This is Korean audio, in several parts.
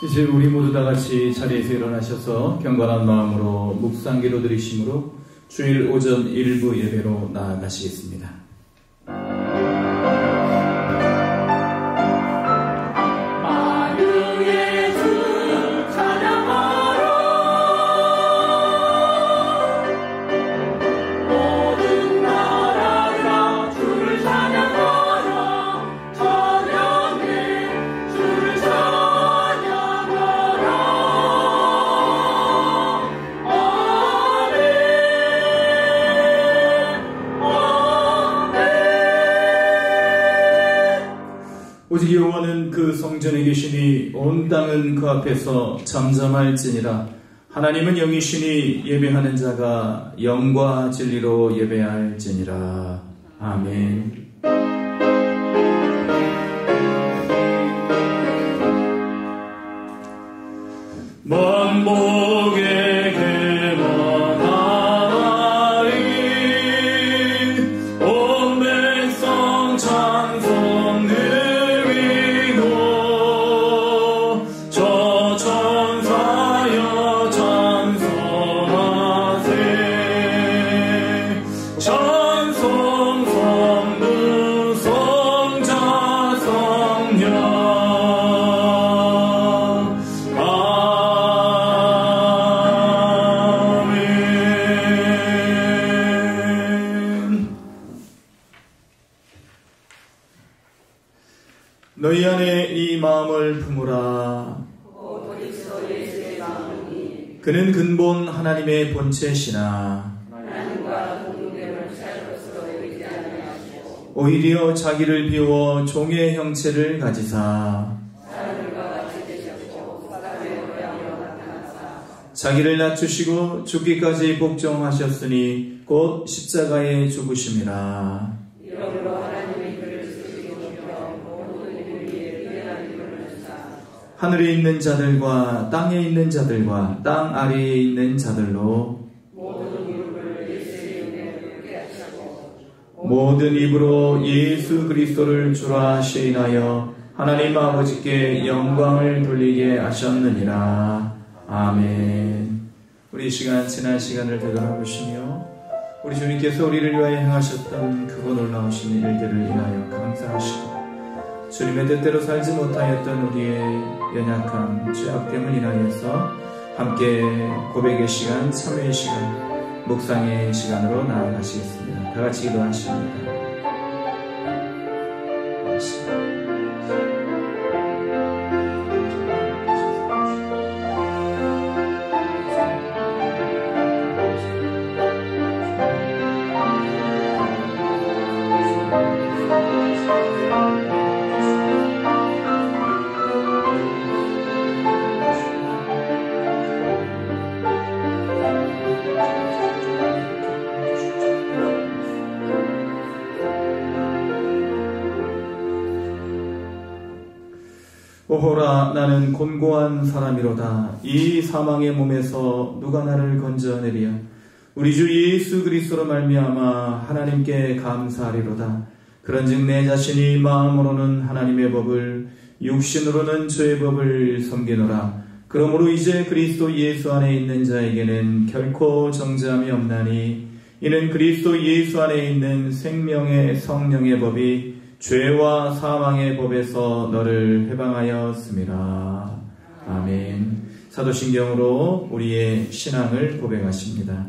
이제 우리 모두 다 같이 자리에서 일어나셔서 경건한 마음으로 묵상기도 드리심으로 주일 오전 일부 예배로 나아가시겠습니다. 오직 여호와는 그 성전에 계시니 온 땅은 그 앞에서 잠잠할지니라. 하나님은 영이시니 예배하는 자가 영과 진리로 예배할지니라. 아멘. 만복의 개만하리 온 백성 찬송 드리고 저 천사여 찬송하세. 찬송 성부 성자 성령 너희 안에 이 마음을 품으라. 그는 근본 하나님의 본체시나 오히려 자기를 비워 종의 형체를 가지사 자기를 낮추시고 죽기까지 복종하셨으니 곧 십자가에 죽으심이라. 하늘에 있는 자들과 땅에 있는 자들과 땅 아래에 있는 자들로 모든 입으로 예수 그리스도를 주라 시인하여 하나님 아버지께 영광을 돌리게 하셨느니라. 아멘. 우리 시간 지난 시간을 되돌아보시며 우리 주님께서 우리를 위하여 행하셨던 크고 놀라우신 일들을 인하여 감사하시고 주님의 뜻대로 살지 못하였던 우리의 연약함, 죄악됨을 인하여서 함께 고백의 시간, 참회의 시간, 묵상의 시간으로 나아가시겠습니다. 다 같이 기도하십니다. 오호라 나는 곤고한 사람이로다. 이 사망의 몸에서 누가 나를 건져내리야. 우리 주 예수 그리스도로 말미암아 하나님께 감사하리로다. 그런즉 내 자신이 마음으로는 하나님의 법을 육신으로는 죄의 법을 섬기노라. 그러므로 이제 그리스도 예수 안에 있는 자에게는 결코 정죄함이 없나니 이는 그리스도 예수 안에 있는 생명의 성령의 법이 죄와 사망의 법에서 너를 해방하였습니다. 아멘. 사도신경으로 우리의 신앙을 고백하십니다.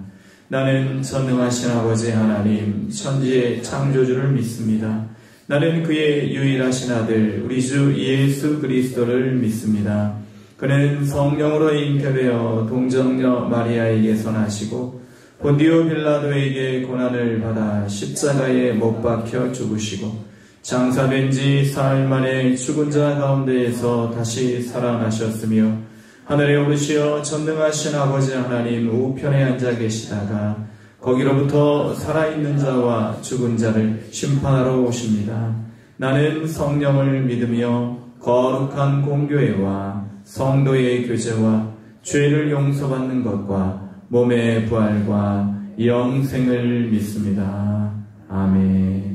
나는 전능하신 아버지 하나님 천지의 창조주를 믿습니다. 나는 그의 유일하신 아들 우리 주 예수 그리스도를 믿습니다. 그는 성령으로 잉태되어 동정녀 마리아에게서 나시고 본디오 빌라도에게 고난을 받아 십자가에 못 박혀 죽으시고 장사된 지 사흘 만에 죽은 자 가운데에서 다시 살아나셨으며 하늘에 오르시어 전능하신 아버지 하나님 우편에 앉아 계시다가 거기로부터 살아있는 자와 죽은 자를 심판하러 오십니다. 나는 성령을 믿으며 거룩한 공교회와 성도의 교제와 죄를 용서받는 것과 몸의 부활과 영생을 믿습니다. 아멘.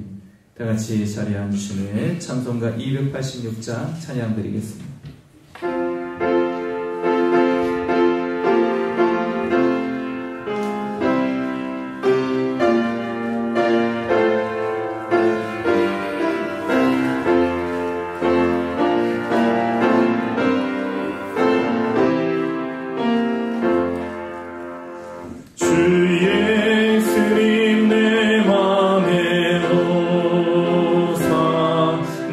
다 같이 자리에 앉으신 후에 찬송가 286장 찬양 드리겠습니다.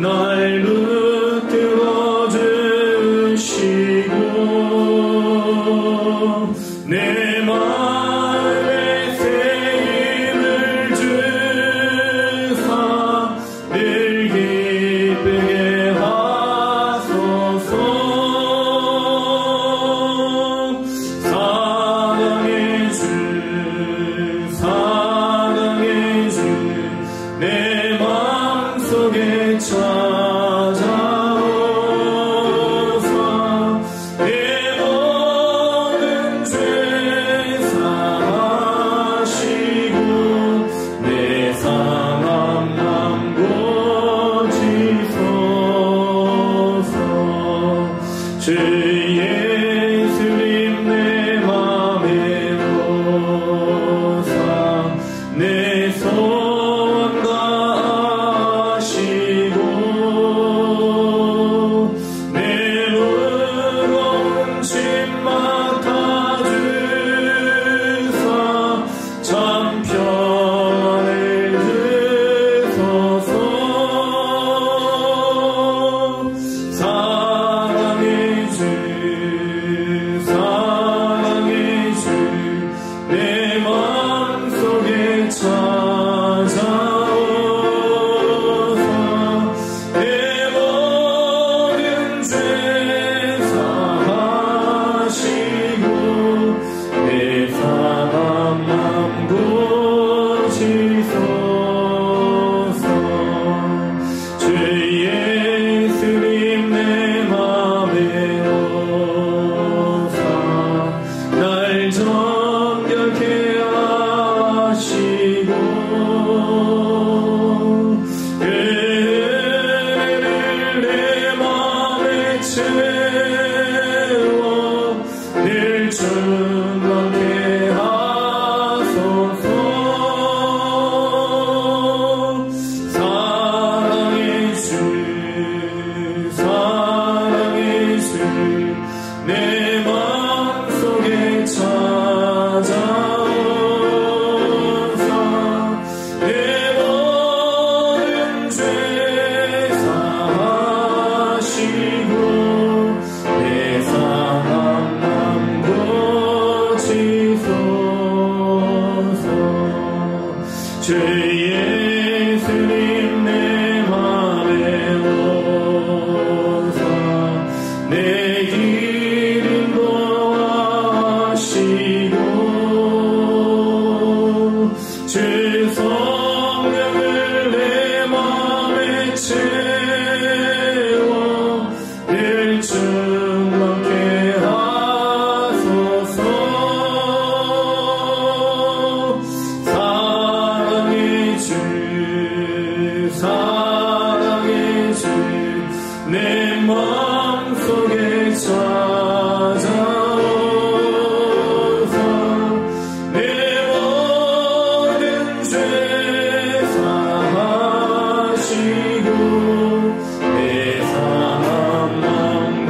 날 붙들어 주시고 내 마음에 새 힘을 주사 늘 기쁘게 하소서. 사랑의 주 사랑의 주 내 마음속에 찾아오사 내 모든 죄 사하시고 내 상한 맘 고치소서. 주 예수님 내 맘에 오사 내 소원 다하시고 내 무거운 짐 맡아주사 참 평안을 주소서. 사랑의 주 사랑의 주 내 마음속에 찾아오사 내 모든 죄 사하시고 내 상한 맘 고치소서. 주 예수님 내 맘에 오사 날 정결케 하시고 은혜를 내 맘에 채워 늘 충만케 하소서. 사랑의 주 사랑의 주 내 마음속에 찾아오사 내 모든 죄 사하시고 내 상한 맘 고치소서. 주 예수님 내 맘에 오사 내 길 인도하시고 주 성령을 내 맘에 채워 늘 충만케 하소서. 사랑의 주 사랑의 주 내 마음속에 찾아오사 내 모든 죄 사하시고 내 상한 맘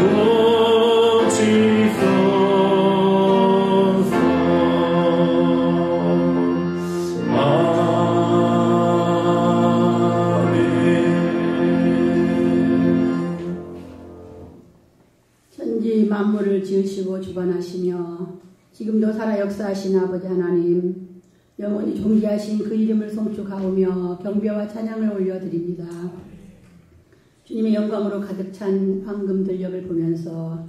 고치소서. 천지 만물을 지으시고 주관하시며 지금도 살아 역사하신 아버지 하나님, 영원히 존귀하신 그 이름을 송축하오며 경배와 찬양을 올려드립니다. 주님의 영광으로 가득 찬 황금 들녘을 보면서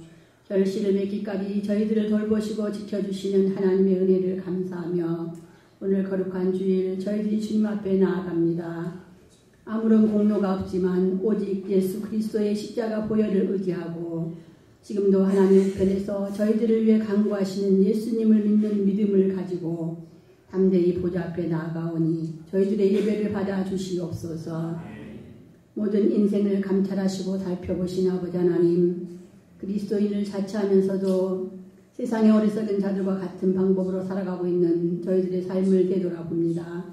결실을 맺기까지 저희들을 돌보시고 지켜주시는 하나님의 은혜를 감사하며 오늘 거룩한 주일 저희들이 주님 앞에 나아갑니다. 아무런 공로가 없지만 오직 예수 그리스도의 십자가 보혈을 의지하고 지금도 하나님 우편에서 저희들을 위해 간구하시는 예수님을 믿는 믿음을 가지고 담대히 보좌 앞에 나아가오니 저희들의 예배를 받아 주시옵소서. 모든 인생을 감찰하시고 살펴보신 아버지 하나님, 그리스도인을 자처하면서도 세상의 어리석은 자들과 같은 방법으로 살아가고 있는 저희들의 삶을 되돌아봅니다.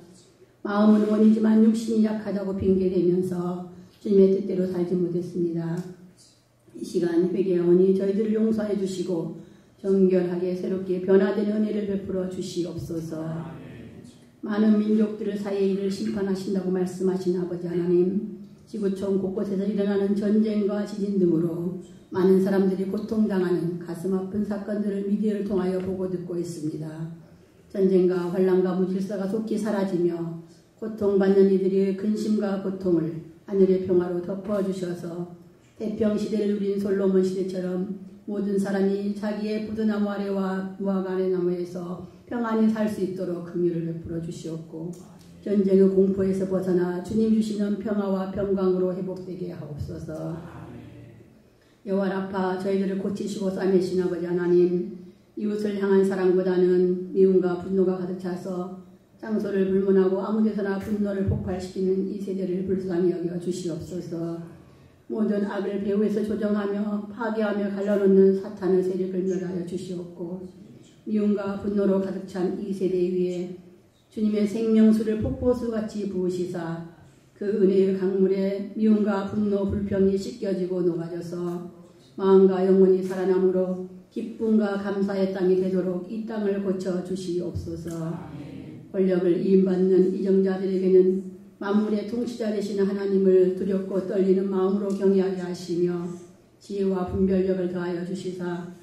마음은 원이지만 육신이 약하다고 핑계대면서 주님의 뜻대로 살지 못했습니다. 이 시간 회개하오니 저희들을 용서해 주시고 정결하게 새롭게 변화된 은혜를 베풀어 주시옵소서. 많은 민족들을 사이에 이를 심판하신다고 말씀하신 아버지 하나님, 지구촌 곳곳에서 일어나는 전쟁과 지진 등으로 많은 사람들이 고통당하는 가슴 아픈 사건들을 미디어를 통하여 보고 듣고 있습니다. 전쟁과 환란과 무질서가 속히 사라지며 고통받는 이들의 근심과 고통을 하늘의 평화로 덮어주셔서 태평시대를 누린 솔로몬 시대처럼 모든 사람이 자기의 부드나무 아래와 무화과의 나무에서 평안히 살 수 있도록 긍휼을 베풀어 주시옵고 전쟁의 공포에서 벗어나 주님 주시는 평화와 평강으로 회복되게 하옵소서. 여호와 라파 저희들을 고치시고 싸매신 아버지 하나님, 이웃을 향한 사랑보다는 미움과 분노가 가득 차서 장소를 불문하고 아무데서나 분노를 폭발시키는 이 세대를 불쌍히 여겨 주시옵소서. 모든 악을 배후에서 조정하며 파괴하며 갈라놓는 사탄의 세력을 멸하여 주시옵고 미움과 분노로 가득 찬 이 세대 위에 주님의 생명수를 폭포수같이 부으시사 그 은혜의 강물에 미움과 분노, 불평이 씻겨지고 녹아져서 마음과 영혼이 살아남으로 기쁨과 감사의 땅이 되도록 이 땅을 고쳐 주시옵소서. 권력을 이임받는 이정자들에게는 만물의 통치자 되시는 하나님을 두렵고 떨리는 마음으로 경외하게 하시며 지혜와 분별력을 더하여 주시사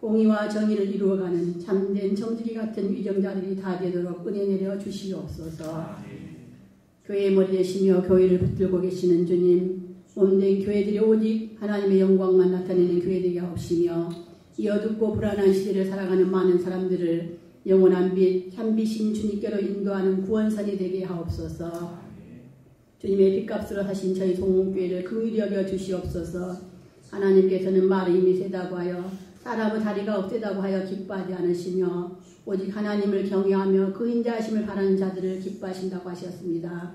공의와 정의를 이루어가는 참된 정직이 같은 위정자들이 다 되도록 은혜 내려 주시옵소서. 교회의 머리 되시며 교회를 붙들고 계시는 주님, 몸된 교회들이 오직 하나님의 영광만 나타내는 교회 되게 하옵시며 이 어둡고 불안한 시대를 살아가는 많은 사람들을 영원한 빛, 향비신 주님께로 인도하는 구원선이 되게 하옵소서. 주님의 핏값으로 사신 저희 동문교회를 긍휼히 여겨 주시옵소서. 하나님께서는 말이 힘이 세다고 하여 사람의 다리가 없대다고 하여 기뻐하지 않으시며 오직 하나님을 경외하며 그 인자하심을 바라는 자들을 기뻐하신다고 하셨습니다.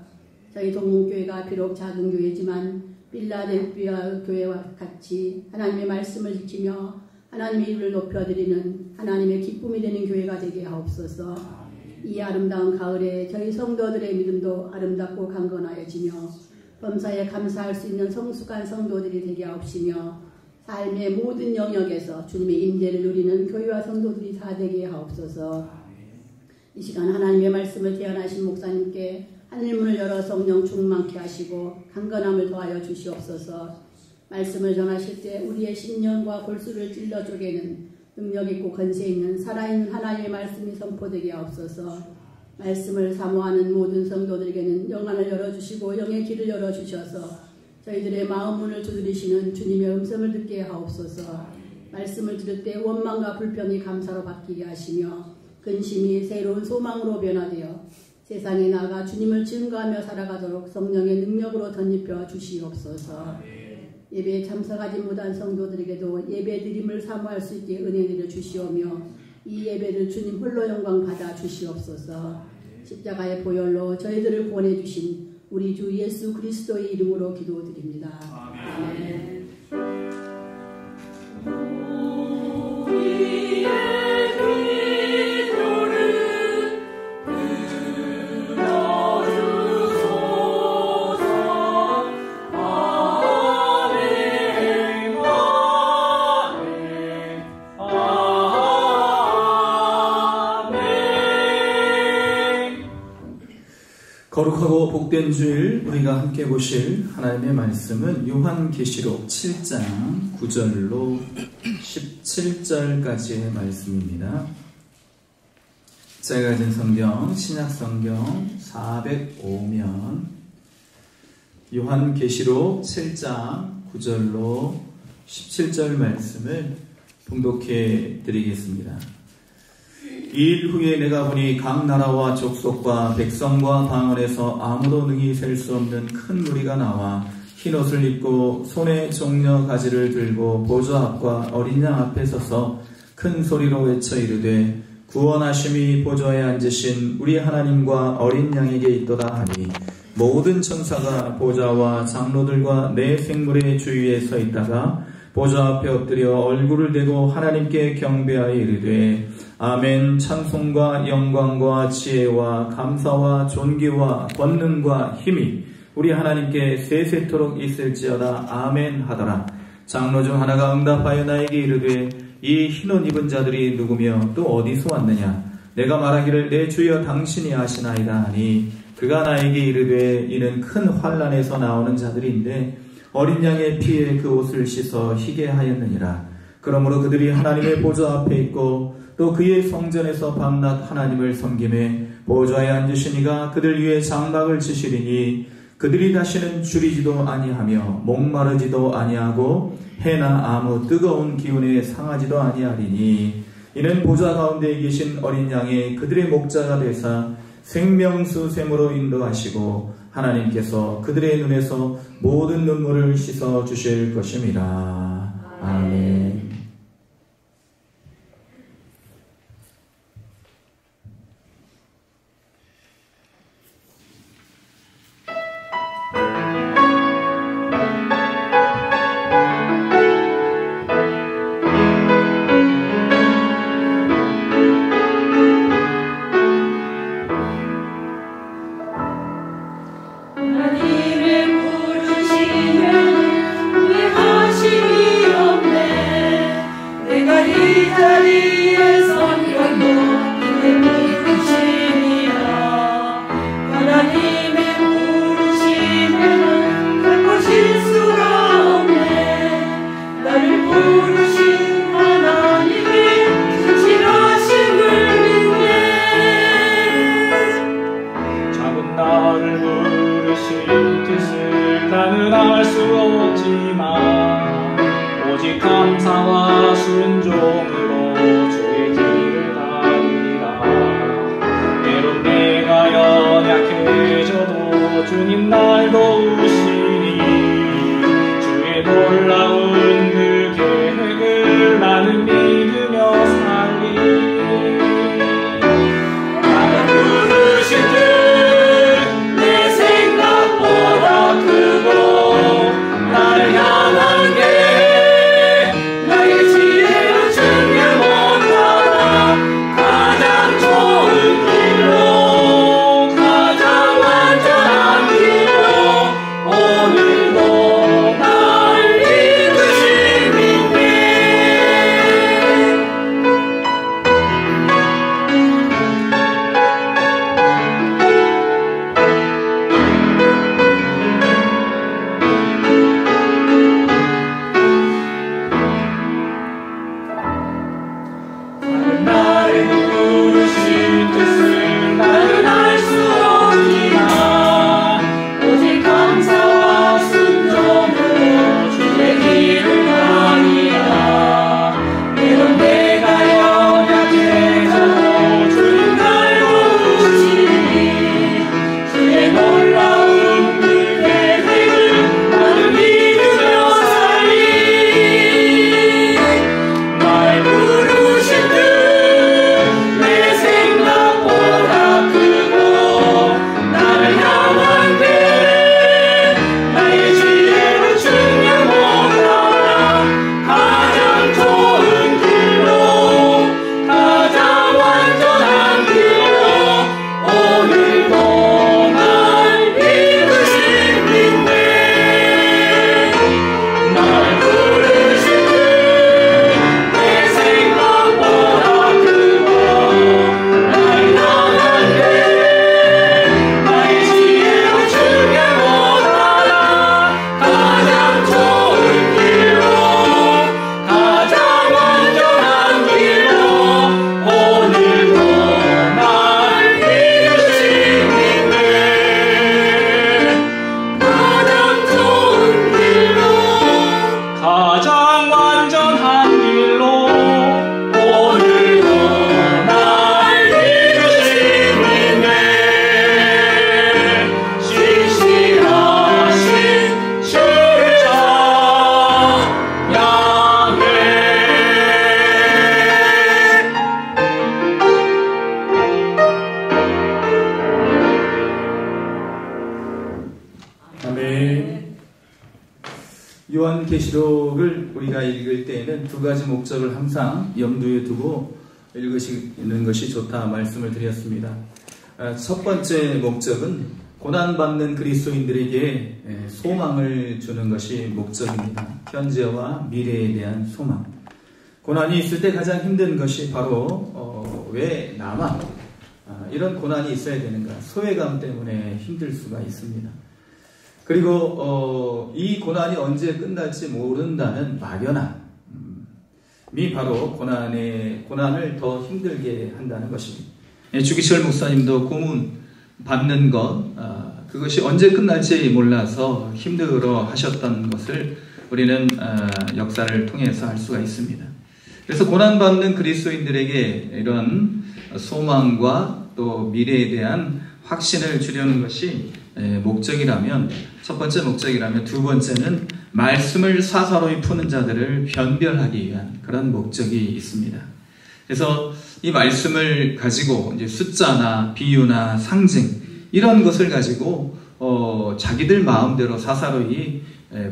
저희 동문교회가 비록 작은 교회지만 필라델피아 교회와 같이 하나님의 말씀을 지키며 하나님의 이름을 높여드리는 하나님의 기쁨이 되는 교회가 되게 하옵소서. 이 아름다운 가을에 저희 성도들의 믿음도 아름답고 강건하여지며 범사에 감사할 수 있는 성숙한 성도들이 되게 하옵시며 삶의 모든 영역에서 주님의 임재를 누리는 교회와 성도들이 다 되게 하옵소서. 이 시간 하나님의 말씀을 대언하신 목사님께 하늘문을 열어 성령 충만케 하시고 강건함을 더하여 주시옵소서. 말씀을 전하실 때 우리의 심령과 골수를 찔러 쪼개는 능력있고 권세있는 살아있는 하나님의 말씀이 선포되게 하옵소서. 말씀을 사모하는 모든 성도들에게는 영안을 열어주시고 영의 길을 열어주셔서 저희들의 마음 문을 두드리시는 주님의 음성을 듣게 하옵소서. 말씀을 들을 때 원망과 불평이 감사로 바뀌게 하시며 근심이 새로운 소망으로 변화되어 세상에 나아가 주님을 증거하며 살아가도록 성령의 능력으로 덧입혀 주시옵소서. 예배에 참석하지 못한 성도들에게도 예배드림을 사모할 수 있게 은혜 내려 주시오며 이 예배를 주님 홀로 영광 받아 주시옵소서. 십자가의 보혈로 저희들을 구원해 주신 우리 주 예수 그리스도의 이름으로 기도드립니다. 아멘. 거룩하고 복된 주일 우리가 함께 보실 하나님의 말씀은 요한계시록 7장 9절로 17절까지의 말씀입니다. 제가 가진 성경 신약성경 405면 요한계시록 7장 9절로 17절 말씀을 봉독해 드리겠습니다. 이일 후에 내가 보니 각 나라와 족속과 백성과 방언에서 아무도 능히 셀 수 없는 큰 무리가 나와 흰옷을 입고 손에 종려 가지를 들고 보좌 앞과 어린 양 앞에 서서 큰 소리로 외쳐 이르되 구원하심이 보좌에 앉으신 우리 하나님과 어린 양에게 있도다 하니 모든 천사가 보좌와 장로들과 내 생물의 주위에 서 있다가 보좌 앞에 엎드려 얼굴을 대고 하나님께 경배하여 이르되 아멘. 찬송과 영광과 지혜와 감사와 존귀와 권능과 힘이 우리 하나님께 세세토록 있을지어다. 아멘 하더라. 장로 중 하나가 응답하여 나에게 이르되 이 흰옷 입은 자들이 누구며 또 어디서 왔느냐? 내가 말하기를 내 주여 당신이 아시나이다 하니 그가 나에게 이르되 이는 큰 환난에서 나오는 자들인데 어린 양의 피에 그 옷을 씻어 희게 하였느니라. 그러므로 그들이 하나님의 보좌 앞에 있고 또 그의 성전에서 밤낮 하나님을 섬김에 보좌에 앉으신 이가 그들 위에 장막을 치시리니 그들이 다시는 줄이지도 아니하며 목마르지도 아니하고 해나 아무 뜨거운 기운에 상하지도 아니하리니 이는 보좌 가운데 계신 어린 양의 그들의 목자가 되사 생명수 샘으로 인도하시고 하나님께서 그들의 눈에서 모든 눈물을 씻어 주실 것임이라. 아멘. 요한계시록을 우리가 읽을 때에는 두 가지 목적을 항상 염두에 두고 읽으시는 것이 좋다 말씀을 드렸습니다. 첫 번째 목적은 고난받는 그리스도인들에게 소망을 주는 것이 목적입니다. 현재와 미래에 대한 소망. 고난이 있을 때 가장 힘든 것이 바로 왜 나만 이런 고난이 있어야 되는가? 소외감 때문에 힘들 수가 있습니다. 그리고 이 고난이 언제 끝날지 모른다는 막연함이 바로 고난을 더 힘들게 한다는 것입니다. 주기철 목사님도 고문 받는 것, 그것이 언제 끝날지 몰라서 힘들어 하셨던 것을 우리는 역사를 통해서 알 수가 있습니다. 그래서 고난받는 그리스도인들에게 이런 소망과 또 미래에 대한 확신을 주려는 것이 목적이라면, 첫 번째 목적이라면, 두 번째는 말씀을 사사로이 푸는 자들을 변별하기 위한 그런 목적이 있습니다. 그래서 이 말씀을 가지고 이제 숫자나 비유나 상징 이런 것을 가지고 자기들 마음대로 사사로이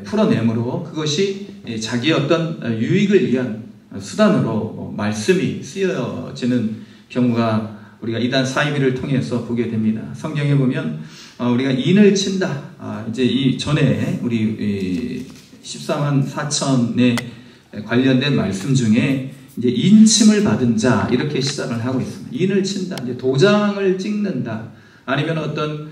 풀어내므로 그것이 자기의 어떤 유익을 위한 수단으로 말씀이 쓰여지는 경우가 우리가 이단 사이비를 통해서 보게 됩니다. 성경에 보면 우리가 인을 친다. 이제 이 전에 우리 14만 4천에 관련된 말씀 중에 이제 인침을 받은 자 이렇게 시작을 하고 있습니다. 인을 친다. 이제 도장을 찍는다. 아니면 어떤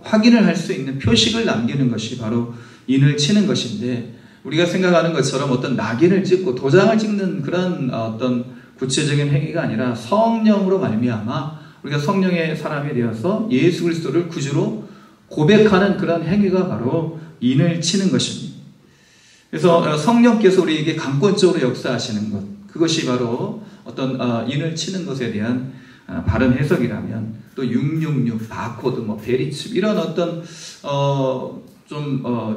확인을 할 수 있는 표식을 남기는 것이 바로 인을 치는 것인데, 우리가 생각하는 것처럼 어떤 낙인을 찍고 도장을 찍는 그런 어떤 구체적인 행위가 아니라 성령으로 말미암아 우리가 성령의 사람이 되어서 예수 그리스도를 구주로 고백하는 그런 행위가 바로 인을 치는 것입니다. 그래서 성령께서 우리에게 강권적으로 역사하시는 것, 그것이 바로 어떤 인을 치는 것에 대한 바른 해석이라면, 또 666, 바코드, 베리칩 이런 어떤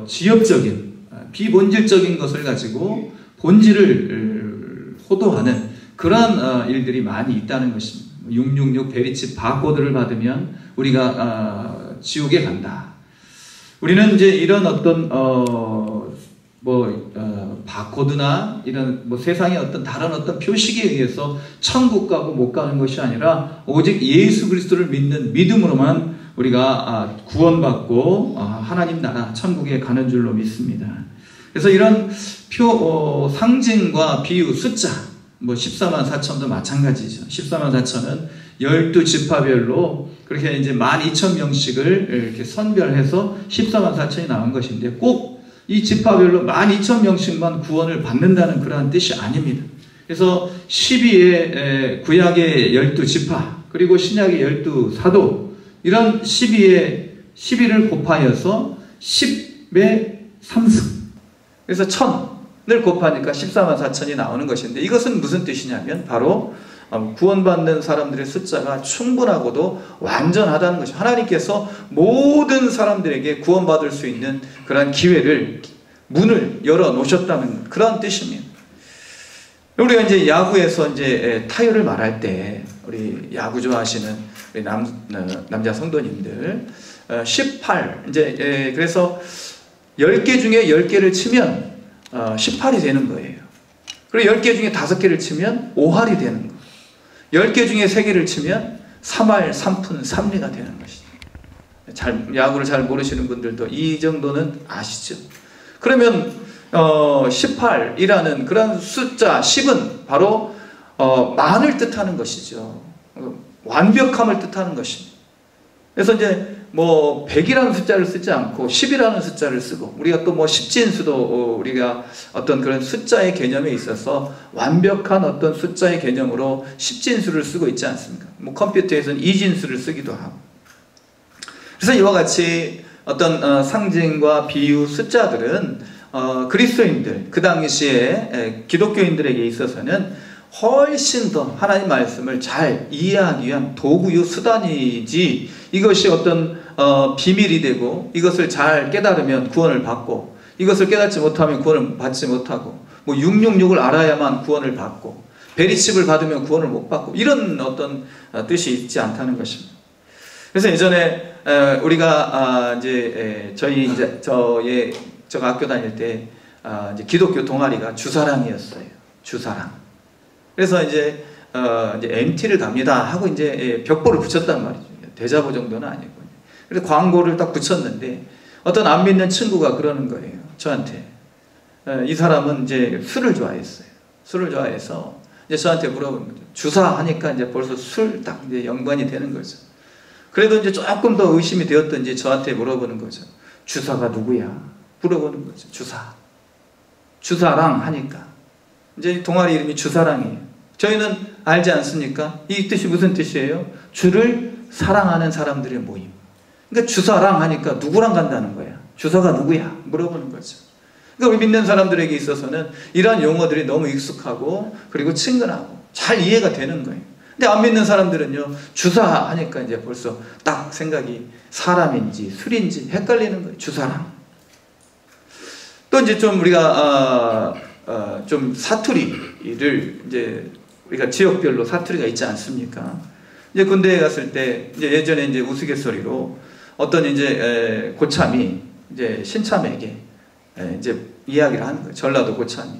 지엽적인 비본질적인 것을 가지고 본질을 호도하는 그런 일들이 많이 있다는 것입니다. 666 베리칩 바코드를 받으면 우리가 지옥에 간다. 우리는 이제 이런 어떤 바코드나 이런 세상의 어떤 다른 어떤 표식에 의해서 천국 가고 못 가는 것이 아니라 오직 예수 그리스도를 믿는 믿음으로만 우리가 구원받고 하나님 나라 천국에 가는 줄로 믿습니다. 그래서 이런 상징과 비유, 숫자 14만 4천도 마찬가지죠. 14만 4천은 12지파별로 그렇게 이제 12,000명씩을 이렇게 선별해서 14만 4천이 나온 것인데, 꼭 이 지파별로 12,000명씩만 구원을 받는다는 그러한 뜻이 아닙니다. 그래서 12의 구약의 12지파, 그리고 신약의 12사도, 이런 12를 곱하여서 10의 3승. 그래서 1000을 곱하니까 14만 4천이 나오는 것인데, 이것은 무슨 뜻이냐면 바로 구원받는 사람들의 숫자가 충분하고도 완전하다는 것이죠. 하나님께서 모든 사람들에게 구원받을 수 있는 그런 기회를, 문을 열어 놓으셨다는 그런 뜻입니다. 우리가 이제 야구에서 이제 타율을 말할 때, 우리 야구 좋아하시는 우리 남자 성도님들 18, 이제 그래서 10개 중에 10개를 치면 18이 되는 거예요. 그리고 10개 중에 5개를 치면 5할이 되는 거예요. 10개 중에 3개를 치면 3할 3푼 3리가 되는 것이죠. 야구를 잘 모르시는 분들도 이 정도는 아시죠? 그러면 18이라는 그런 숫자 10은 바로 만을 뜻하는 것이죠. 완벽함을 뜻하는 것입니다. 그래서 이제 100이라는 숫자를 쓰지 않고 10이라는 숫자를 쓰고, 우리가 또 십진수도 우리가 어떤 그런 숫자의 개념에 있어서 완벽한 어떤 숫자의 개념으로 십진수를 쓰고 있지 않습니까? 컴퓨터에서는 이진수를 쓰기도 하고. 그래서 이와 같이 어떤 상징과 비유, 숫자들은 그리스도인들, 그 당시에 기독교인들에게 있어서는 훨씬 더 하나님 말씀을 잘 이해하기 위한 도구요 수단이지, 이것이 어떤 비밀이 되고, 이것을 잘 깨달으면 구원을 받고, 이것을 깨닫지 못하면 구원을 받지 못하고, 666을 알아야만 구원을 받고, 베리칩을 받으면 구원을 못 받고, 이런 어떤 뜻이 있지 않다는 것입니다. 그래서 예전에 우리가 제가 학교 다닐 때 이제 기독교 동아리가 주사랑이었어요. 주사랑. 그래서 이제 MT를 갑니다 하고 이제 벽보를 붙였단 말이죠. 대자보 정도는 아니고. 그래서 광고를 딱 붙였는데, 어떤 안 믿는 친구가 그러는 거예요. 저한테. 이 사람은 이제 술을 좋아했어요. 술을 좋아해서 이제 저한테 물어보는 거죠. 주사하니까 이제 벌써 술 딱 이제 연관이 되는 거죠. 그래도 이제 조금 더 의심이 되었던지 저한테 물어보는 거죠. 주사가 누구야? 물어보는 거죠. 주사랑 하니까. 이제 동아리 이름이 주사랑이에요. 저희는 알지 않습니까? 이 뜻이 무슨 뜻이에요? 주를 사랑하는 사람들의 모임. 그러니까 주사랑 하니까 누구랑 간다는 거야? 주사가 누구야? 물어보는 거죠. 그러니까 우리 믿는 사람들에게 있어서는 이러한 용어들이 너무 익숙하고 그리고 친근하고 잘 이해가 되는 거예요. 근데 안 믿는 사람들은요, 주사하니까 이제 벌써 딱 생각이 사람인지 술인지 헷갈리는 거예요. 주사랑. 또 이제 좀 우리가 좀 사투리를 이제 우리가 지역별로 사투리가 있지 않습니까? 이제 군대에 갔을 때 이제 예전에 이제 우스갯소리로 어떤 이제 고참이 이제 신참에게 이제 이야기를 하는 거예요. 전라도 고참이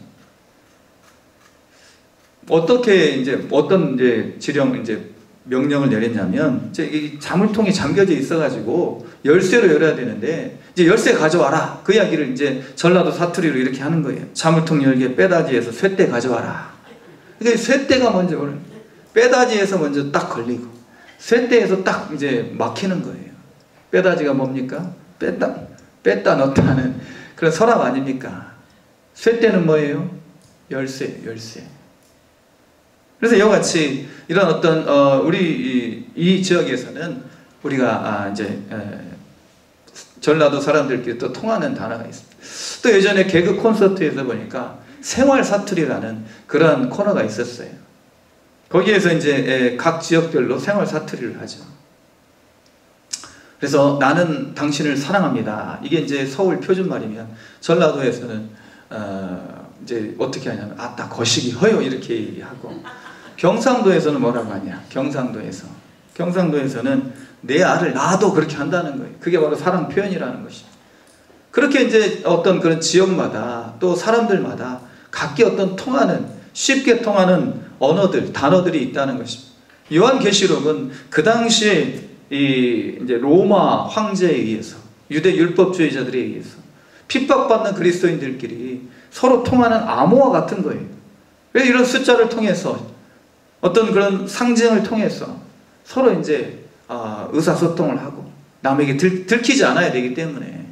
어떻게 이제 어떤 이제 지령 이제 명령을 내렸냐면 이제 이 자물통이 잠겨져 있어가지고 열쇠로 열어야 되는데 이제 열쇠 가져와라. 그 이야기를 이제 전라도 사투리로 이렇게 하는 거예요. 자물통 열개 빼다지에서 쇠대 가져와라. 그러니까 쇠대가 먼저 오는 빼다지에서 먼저 딱 걸리고 쇠대에서 딱 이제 막히는 거예요. 빼다지가 뭡니까? 뺐다 넣다 하는 그런 서랍 아닙니까? 쇠대는 뭐예요? 열쇠. 그래서 이와 같이 이런 어떤 우리 이 지역에서는 우리가 이제 전라도 사람들끼리 또 통하는 단어가 있습니다. 또 예전에 개그 콘서트에서 보니까 생활 사투리라는 그런 코너가 있었어요. 거기에서 이제 각 지역별로 생활 사투리를 하죠. 그래서 나는 당신을 사랑합니다. 이게 이제 서울 표준말이면 전라도에서는 이제 어떻게 하냐면 아따 거시기 허요 이렇게 하고 경상도에서는 뭐라고 하냐? 경상도에서는 내 알을 낳아도 그렇게 한다는 거예요. 그게 바로 사랑 표현이라는 것이죠. 그렇게 이제 어떤 그런 지역마다 또 사람들마다 각기 어떤 통하는 쉽게 통하는 언어들, 단어들이 있다는 것입니다. 요한계시록은 그 당시에 이제 로마 황제에 의해서 유대 율법주의자들에 의해서 핍박받는 그리스도인들끼리 서로 통하는 암호와 같은 거예요. 그래서 이런 숫자를 통해서 어떤 그런 상징을 통해서 서로 이제 의사소통을 하고 남에게 들키지 않아야 되기 때문에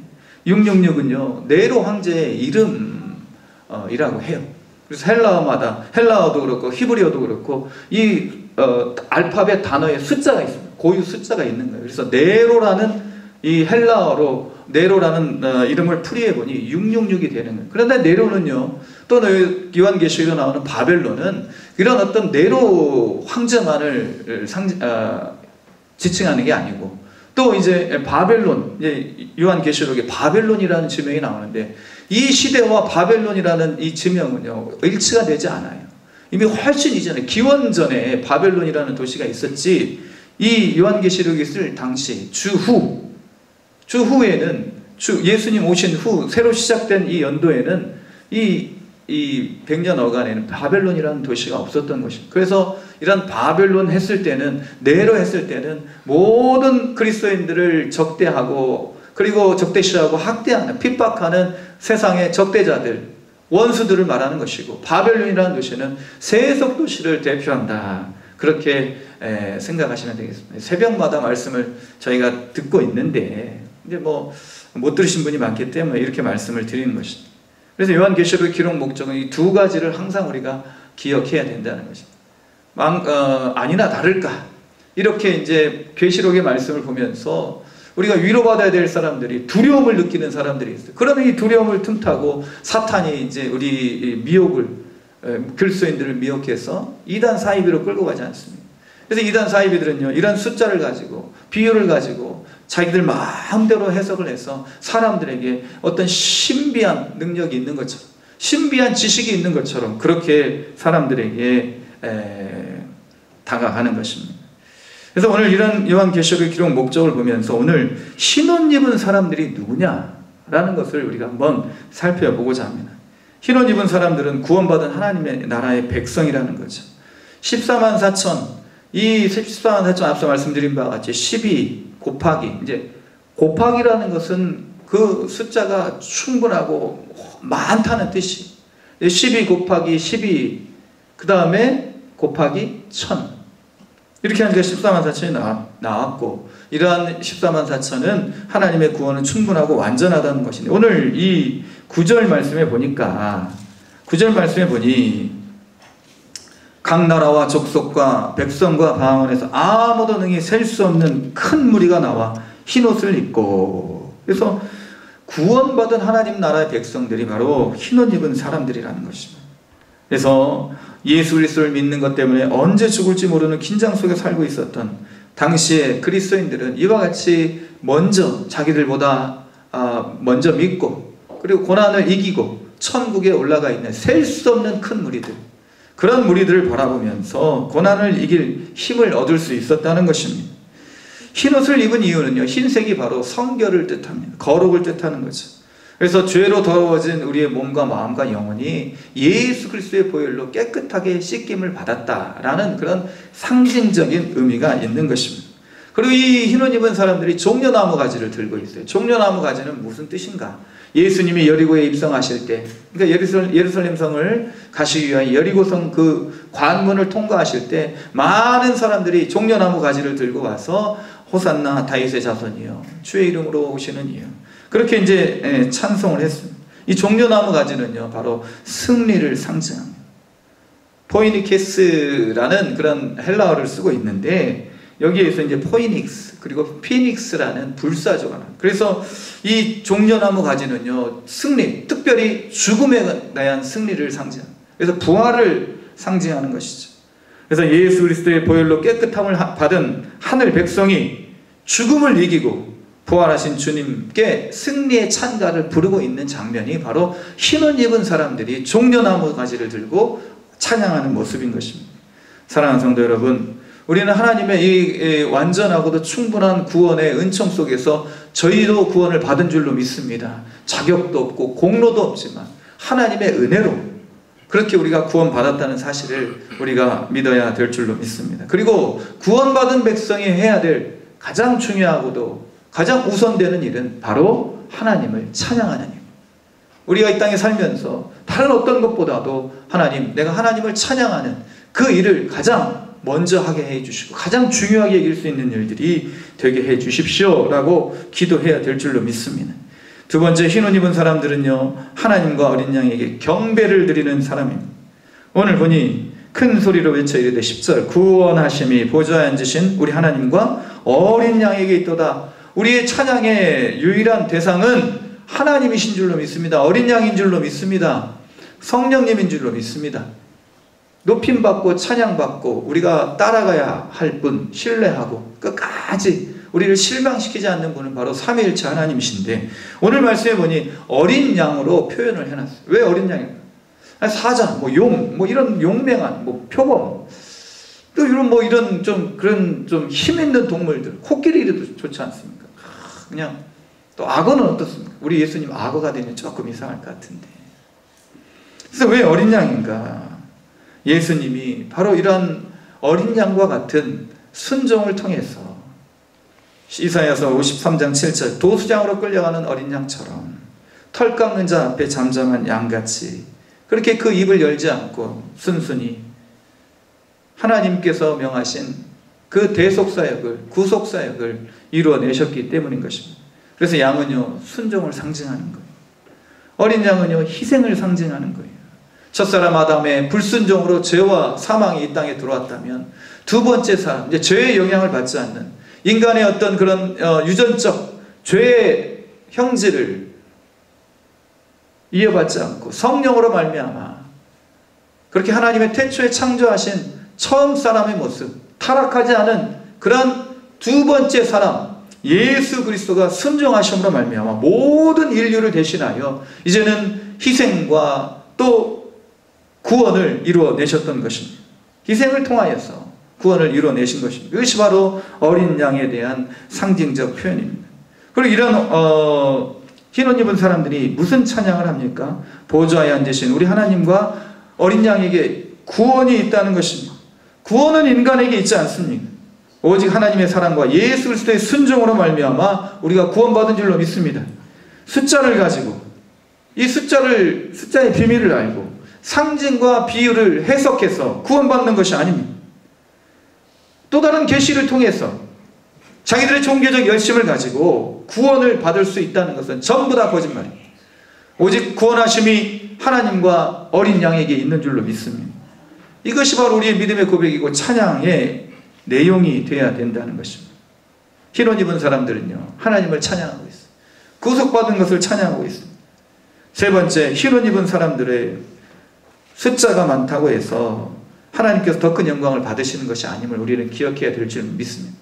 666은요 네로 황제의 이름이라고 해요. 그래서 헬라어도 그렇고 히브리어도 그렇고 이 알파벳 단어에 숫자가 있습니다. 고유 숫자가 있는 거예요. 그래서 네로라는 이 헬라어로 네로라는 이름을 풀이해보니 666이 되는 거예요. 그런데 네로는요 또 요한계시록에 나오는 바벨론은 이런 어떤 네로 황제만을 지칭하는 게 아니고 또 이제 바벨론, 요한계시록에 바벨론이라는 지명이 나오는데 이 시대와 바벨론이라는 이 지명은요 일치가 되지 않아요. 이미 훨씬 이전에 기원전에 바벨론이라는 도시가 있었지 이 요한계시록이 쓸 당시 주후에는 예수님 오신 후 새로 시작된 이 연도에는 이 100년 어간에는 바벨론이라는 도시가 없었던 것입니다. 그래서 이런 바벨론 했을 때는 네로 했을 때는 모든 그리스도인들을 적대하고 그리고 적대시하고 학대하는 핍박하는 세상의 적대자들 원수들을 말하는 것이고 바벨론이라는 도시는 세속 도시를 대표한다. 그렇게 생각하시면 되겠습니다. 새벽마다 말씀을 저희가 듣고 있는데 이제 뭐 못 들으신 분이 많기 때문에 이렇게 말씀을 드리는 것입니다. 그래서 요한계시록의 기록 목적은 이 두 가지를 항상 우리가 기억해야 된다는 것입니다. 아니나 다를까 이렇게 이제 계시록의 말씀을 보면서 우리가 위로받아야 될 사람들이 두려움을 느끼는 사람들이 있어요. 그러면 이 두려움을 틈타고 사탄이 이제 우리 미혹을 그리스도인들을 미혹해서 이단 사이비로 끌고 가지 않습니다. 그래서 이단 사이비들은요 이런 숫자를 가지고 비유를 가지고 자기들 마음대로 해석을 해서 사람들에게 어떤 신비한 능력이 있는 것처럼 신비한 지식이 있는 것처럼 그렇게 사람들에게 다가가는 것입니다. 그래서 오늘 이런 요한계시록의 기록 목적을 보면서 오늘 흰옷 입은 사람들이 누구냐라는 것을 우리가 한번 살펴보고자 합니다. 흰옷 입은 사람들은 구원받은 하나님의 나라의 백성이라는 거죠. 14만 4천 이 14만 4천 앞서 말씀드린 바와 같이 12 곱하기 이제 곱하기라는 것은 그 숫자가 충분하고 많다는 뜻이 12 곱하기 12 그 다음에 곱하기 1000 이렇게 하니까 14만 4천이 나왔고, 이러한 14만 4천은 하나님의 구원은 충분하고 완전하다는 것인데, 오늘 이 9절 말씀에 보니까 9절 말씀에 보니 각 나라와 족속과 백성과 방언에서 아무도 능히 셀 수 없는 큰 무리가 나와 흰옷을 입고, 그래서 구원받은 하나님 나라의 백성들이 바로 흰옷 입은 사람들이라는 것입니다. 그래서 예수 그리스도를 믿는 것 때문에 언제 죽을지 모르는 긴장 속에 살고 있었던 당시의 그리스도인들은 이와 같이 먼저 자기들보다 먼저 믿고, 그리고 고난을 이기고 천국에 올라가 있는 셀 수 없는 큰 무리들, 그런 무리들을 바라보면서 고난을 이길 힘을 얻을 수 있었다는 것입니다. 흰옷을 입은 이유는요, 흰색이 바로 성결을 뜻합니다. 거룩을 뜻하는 거죠. 그래서 죄로 더러워진 우리의 몸과 마음과 영혼이 예수 그리스도의 보혈로 깨끗하게 씻김을 받았다라는 그런 상징적인 의미가 있는 것입니다. 그리고 이 흰옷 입은 사람들이 종려나무 가지를 들고 있어요. 종려나무 가지는 무슨 뜻인가? 예수님이 여리고에 입성하실 때, 그러니까 예루살렘 성을 가시기 위한 여리고성 그 관문을 통과하실 때 많은 사람들이 종려나무 가지를 들고 와서 호산나 다윗의 자손이여 주의 이름으로 오시는 이여, 그렇게 이제 찬송을 했습니다. 이 종려나무 가지는요, 바로 승리를 상징합니다. 포이니케스라는 그런 헬라어를 쓰고 있는데, 여기에서 이제 포이닉스 그리고 피닉스라는 불사조가 나옵니다. 그래서 이 종려나무 가지는요, 승리, 특별히 죽음에 대한 승리를 상징합니다. 그래서 부활을 상징하는 것이죠. 그래서 예수 그리스도의 보혈로 깨끗함을 받은 하늘 백성이 죽음을 이기고 부활하신 주님께 승리의 찬가를 부르고 있는 장면이 바로 흰옷 입은 사람들이 종려나무 가지를 들고 찬양하는 모습인 것입니다. 사랑하는 성도 여러분, 우리는 하나님의 이 완전하고도 충분한 구원의 은총 속에서 저희도 구원을 받은 줄로 믿습니다. 자격도 없고 공로도 없지만 하나님의 은혜로 그렇게 우리가 구원받았다는 사실을 우리가 믿어야 될 줄로 믿습니다. 그리고 구원받은 백성이 해야 될 가장 중요하고도 가장 우선되는 일은 바로 하나님을 찬양하는 일. 우리가 이 땅에 살면서 다른 어떤 것보다도 하나님, 내가 하나님을 찬양하는 그 일을 가장 먼저 하게 해주시고 가장 중요하게 여길 수 있는 일들이 되게 해주십시오 라고 기도해야 될 줄로 믿습니다. 두 번째, 흰옷 입은 사람들은요, 하나님과 어린 양에게 경배를 드리는 사람입니다. 오늘 보니 큰 소리로 외쳐 이르되 10절 구원하심이 보좌에 앉으신 우리 하나님과 어린 양에게 있도다. 우리의 찬양의 유일한 대상은 하나님이신 줄로 믿습니다. 어린 양인 줄로 믿습니다. 성령님인 줄로 믿습니다. 높임받고 찬양받고 우리가 따라가야 할 분, 신뢰하고 끝까지 우리를 실망시키지 않는 분은 바로 삼위일체 하나님이신데, 오늘 말씀해 보니 어린 양으로 표현을 해놨어요. 왜 어린 양일까? 사자, 용, 이런 용맹한, 표범, 또 이런 좀 그런 좀 힘 있는 동물들, 코끼리도 좋지 않습니까? 그냥 또 악어는 어떻습니까? 우리 예수님 악어가 되면 조금 이상할 것 같은데. 그래서 왜 어린 양인가? 예수님이 바로 이런 어린 양과 같은 순종을 통해서 이사야서 53장 7절 도수장으로 끌려가는 어린 양처럼 털 깎는 자 앞에 잠잠한 양같이 그렇게 그 입을 열지 않고 순순히 하나님께서 명하신 그 대속사역을, 구속사역을 이루어내셨기 때문인 것입니다. 그래서 양은요, 순종을 상징하는 거예요. 어린 양은요, 희생을 상징하는 거예요. 첫사람 아담의 불순종으로 죄와 사망이 이 땅에 들어왔다면, 두 번째 사람, 이제 죄의 영향을 받지 않는 인간의 어떤 그런 유전적 죄의 형질을 이어받지 않고 성령으로 말미암아 그렇게 하나님의 태초에 창조하신 처음 사람의 모습, 타락하지 않은 그런 두 번째 사람 예수 그리스도가 순종하심으로 말미암아 모든 인류를 대신하여 이제는 희생과 또 구원을 이루어내셨던 것입니다. 희생을 통하여서 구원을 이루어내신 것입니다. 이것이 바로 어린 양에 대한 상징적 표현입니다. 그리고 이런 흰옷 입은 사람들이 무슨 찬양을 합니까? 보좌에 앉으신 우리 하나님과 어린 양에게 구원이 있다는 것입니다. 구원은 인간에게 있지 않습니까? 오직 하나님의 사랑과 예수 그리스도의 순종으로 말미암아 우리가 구원받은 줄로 믿습니다. 숫자를 가지고 이 숫자의 비밀을 알고 상징과 비유를 해석해서 구원받는 것이 아닙니다. 또 다른 계시를 통해서 자기들의 종교적 열심을 가지고 구원을 받을 수 있다는 것은 전부 다 거짓말입니다. 오직 구원하심이 하나님과 어린 양에게 있는 줄로 믿습니다. 이것이 바로 우리의 믿음의 고백이고 찬양의 내용이 되어야 된다는 것입니다. 흰옷 입은 사람들은요, 하나님을 찬양하고 있어요. 구속받은 것을 찬양하고 있습니다. 세 번째, 흰옷 입은 사람들의 숫자가 많다고 해서 하나님께서 더 큰 영광을 받으시는 것이 아님을 우리는 기억해야 될 줄 믿습니다.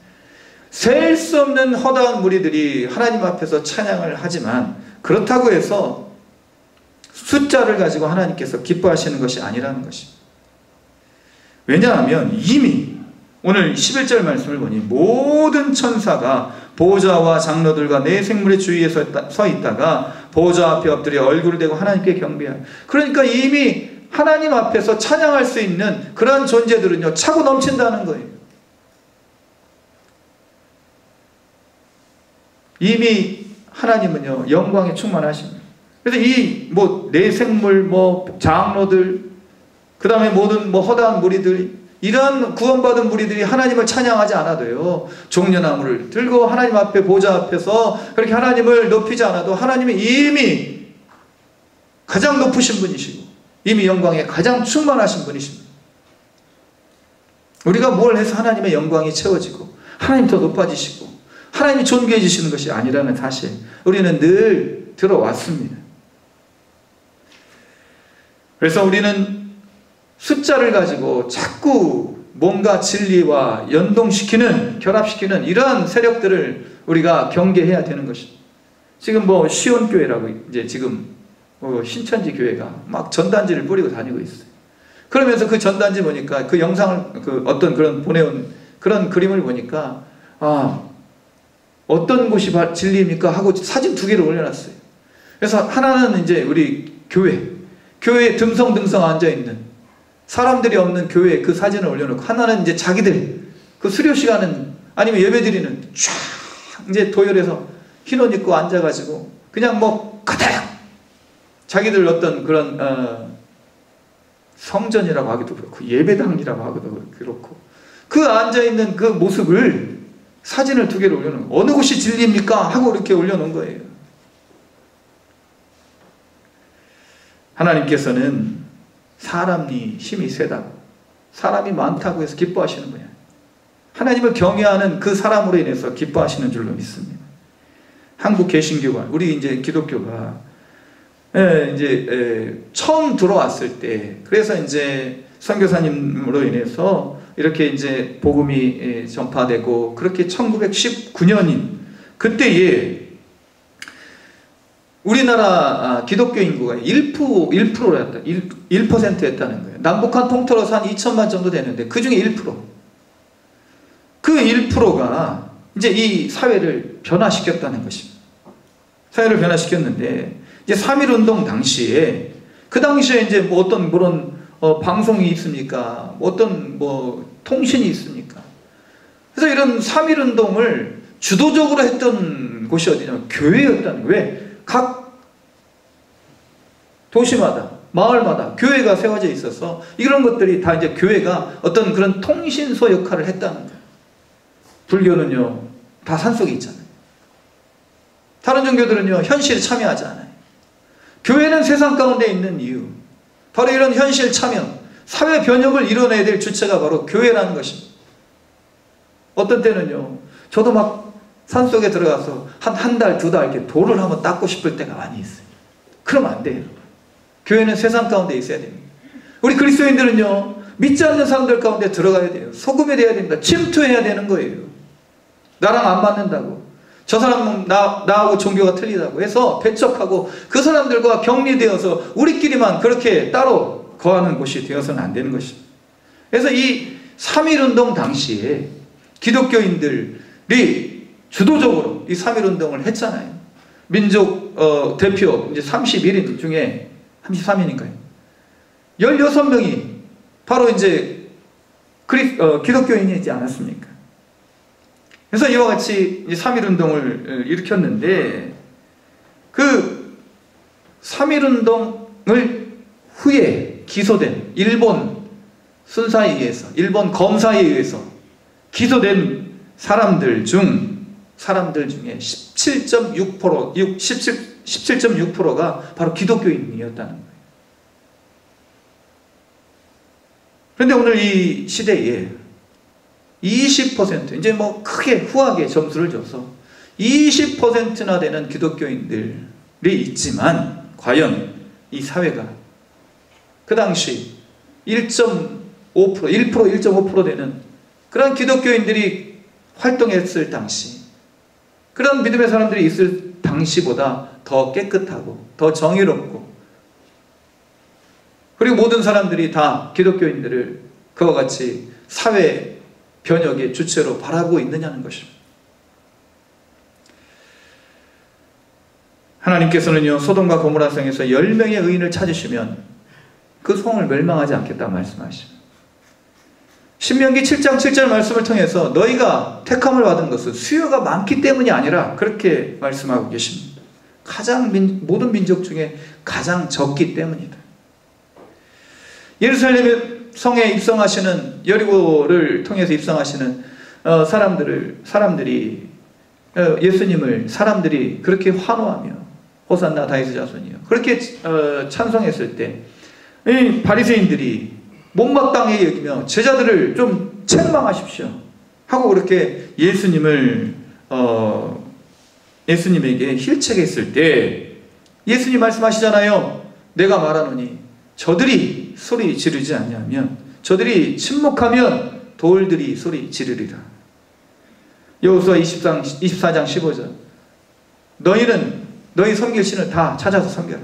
셀 수 없는 허다한 무리들이 하나님 앞에서 찬양을 하지만 그렇다고 해서 숫자를 가지고 하나님께서 기뻐하시는 것이 아니라는 것입니다. 왜냐하면 이미 오늘 11절 말씀을 보니 모든 천사가 보호자와 장로들과 내 생물의 주위에 서 있다가 보호자 앞에 엎드려 얼굴을 대고 하나님께 경배하여. 그러니까 이미 하나님 앞에서 찬양할 수 있는 그러한 존재들은요, 차고 넘친다는 거예요. 이미 하나님은요, 영광에 충만하십니다. 그래서 이 내 생물, 장로들, 그 다음에 모든 허다한 무리들, 이런 구원받은 무리들이 하나님을 찬양하지 않아도요, 종려나무를 들고 하나님 앞에 보좌 앞에서 그렇게 하나님을 높이지 않아도 하나님은 이미 가장 높으신 분이시고 이미 영광에 가장 충만하신 분이십니다. 우리가 뭘 해서 하나님의 영광이 채워지고 하나님 더 높아지시고 하나님이 존귀해지시는 것이 아니라는 사실, 우리는 늘 들어왔습니다. 그래서 우리는 숫자를 가지고 자꾸 뭔가 진리와 연동시키는, 결합시키는 이러한 세력들을 우리가 경계해야 되는 것입니다. 지금 시온교회라고 이제 지금 신천지 교회가 막 전단지를 뿌리고 다니고 있어요. 그러면서 그 전단지 보니까 그 영상을 어떤 그런 보내온 그런 그림을 보니까 어떤 곳이 진리입니까? 하고 사진 2개를 올려놨어요. 그래서 하나는 이제 우리 교회에 듬성듬성 앉아있는 사람들이 없는 교회에 그 사진을 올려놓고, 하나는 이제 자기들 그 수료 시간은 아니면 예배 드리는 쫙 이제 도열해서 흰옷 입고 앉아가지고 그냥 가득 자기들 어떤 그런 성전이라고 하기도 그렇고 예배당이라고 하기도 그렇고 그 앉아있는 그 모습을 사진을 2개를 올려놓은 거예요. 어느 곳이 진리입니까? 하고 이렇게 올려놓은 거예요. 하나님께서는 사람이 힘이 세다고, 사람이 많다고 해서 기뻐하시는 분이에요. 하나님을 경외하는 그 사람으로 인해서 기뻐하시는 줄로 믿습니다. 한국 개신교가, 우리 이제 기독교가 이제 처음 들어왔을 때, 그래서 이제 선교사님으로 인해서 이렇게 이제 복음이 전파되고, 그렇게 1919년인 그때에 우리나라 기독교 인구가 1%였다. 1%였다는 거예요. 남북한 통틀어서 한 2천만 정도 되는데 그 중에 1%. 그 1%가 이제 이 사회를 변화시켰다는 것입니다. 사회를 변화시켰는데 이제 3.1운동 당시에, 그 당시에 이제 어떤 그런 방송이 있습니까? 어떤 통신이 있습니까? 그래서 이런 3.1운동을 주도적으로 했던 곳이 어디냐면 교회였다는 거예요. 왜? 각 도시마다, 마을마다 교회가 세워져 있어서 이런 것들이 다 이제 교회가 어떤 그런 통신소 역할을 했다는 거예요. 불교는요, 다 산속에 있잖아요. 다른 종교들은요, 현실에 참여하지 않아요. 교회는 세상 가운데 있는 이유, 바로 이런 현실 참여, 사회 변혁을 이뤄내야 될 주체가 바로 교회라는 것입니다. 어떤 때는요, 저도 막 산속에 들어가서 한 달, 2달 이렇게 돌을 한번 닦고 싶을 때가 많이 있어요. 그러면 안 돼요. 교회는 세상 가운데 있어야 됩니다. 우리 그리스도인들은요, 믿지 않는 사람들 가운데 들어가야 돼요. 소금이 돼야 됩니다. 침투해야 되는 거예요. 나랑 안 맞는다고, 저 사람은 나하고 종교가 틀리다고 해서 배척하고 그 사람들과 격리되어서 우리끼리만 그렇게 따로 거하는 곳이 되어서는 안 되는 것입니다. 그래서 이 3.1운동 당시에 기독교인들이 주도적으로 이 3.1운동을 했잖아요. 민족 대표 이제 31인 중에 33인인가요? 16명이 바로 이제 기독교인이지 않았습니까? 그래서 이와 같이 3.1운동을 일으켰는데, 그 3.1운동을 후에 기소된 일본 순사에 의해서, 일본 검사에 의해서 기소된 사람들 중에 17.6%가 바로 기독교인이었다는 거예요. 그런데 오늘 이 시대에 20%, 이제 뭐 크게 후하게 점수를 줘서 20%나 되는 기독교인들이 있지만, 과연 이 사회가 그 당시 1.5% 되는 그런 기독교인들이 활동했을 당시, 그런 믿음의 사람들이 있을 당시보다 더 깨끗하고 더 정의롭고, 그리고 모든 사람들이 다 기독교인들을 그와 같이 사회 변혁의 주체로 바라보고 있느냐는 것입니다. 하나님께서는요, 소돔과 고모라 성에서 10명의 의인을 찾으시면 그 성을 멸망하지 않겠다고 말씀하십니다. 신명기 7장 7절 말씀을 통해서 너희가 택함을 받은 것은 수요가 많기 때문이 아니라 그렇게 말씀하고 계십니다. 모든 민족 중에 가장 적기 때문이다. 예루살렘 성에 입성하시는, 여리고를 통해서 입성하시는 사람들이 예수님을 사람들이 그렇게 환호하며 호산나 다윗의 자손이요 그렇게 찬송했을 때 이 바리새인들이 못마땅하게 여기며 제자들을 좀 책망하십시오 하고 그렇게 예수님에게 힐책했을 때 예수님 말씀하시잖아요. 내가 말하노니 저들이 소리 지르지 않냐면, 저들이 침묵하면 돌들이 소리 지르리라. 여호수아 24장 15절 너희 섬길 신을 다 찾아서 섬겨라.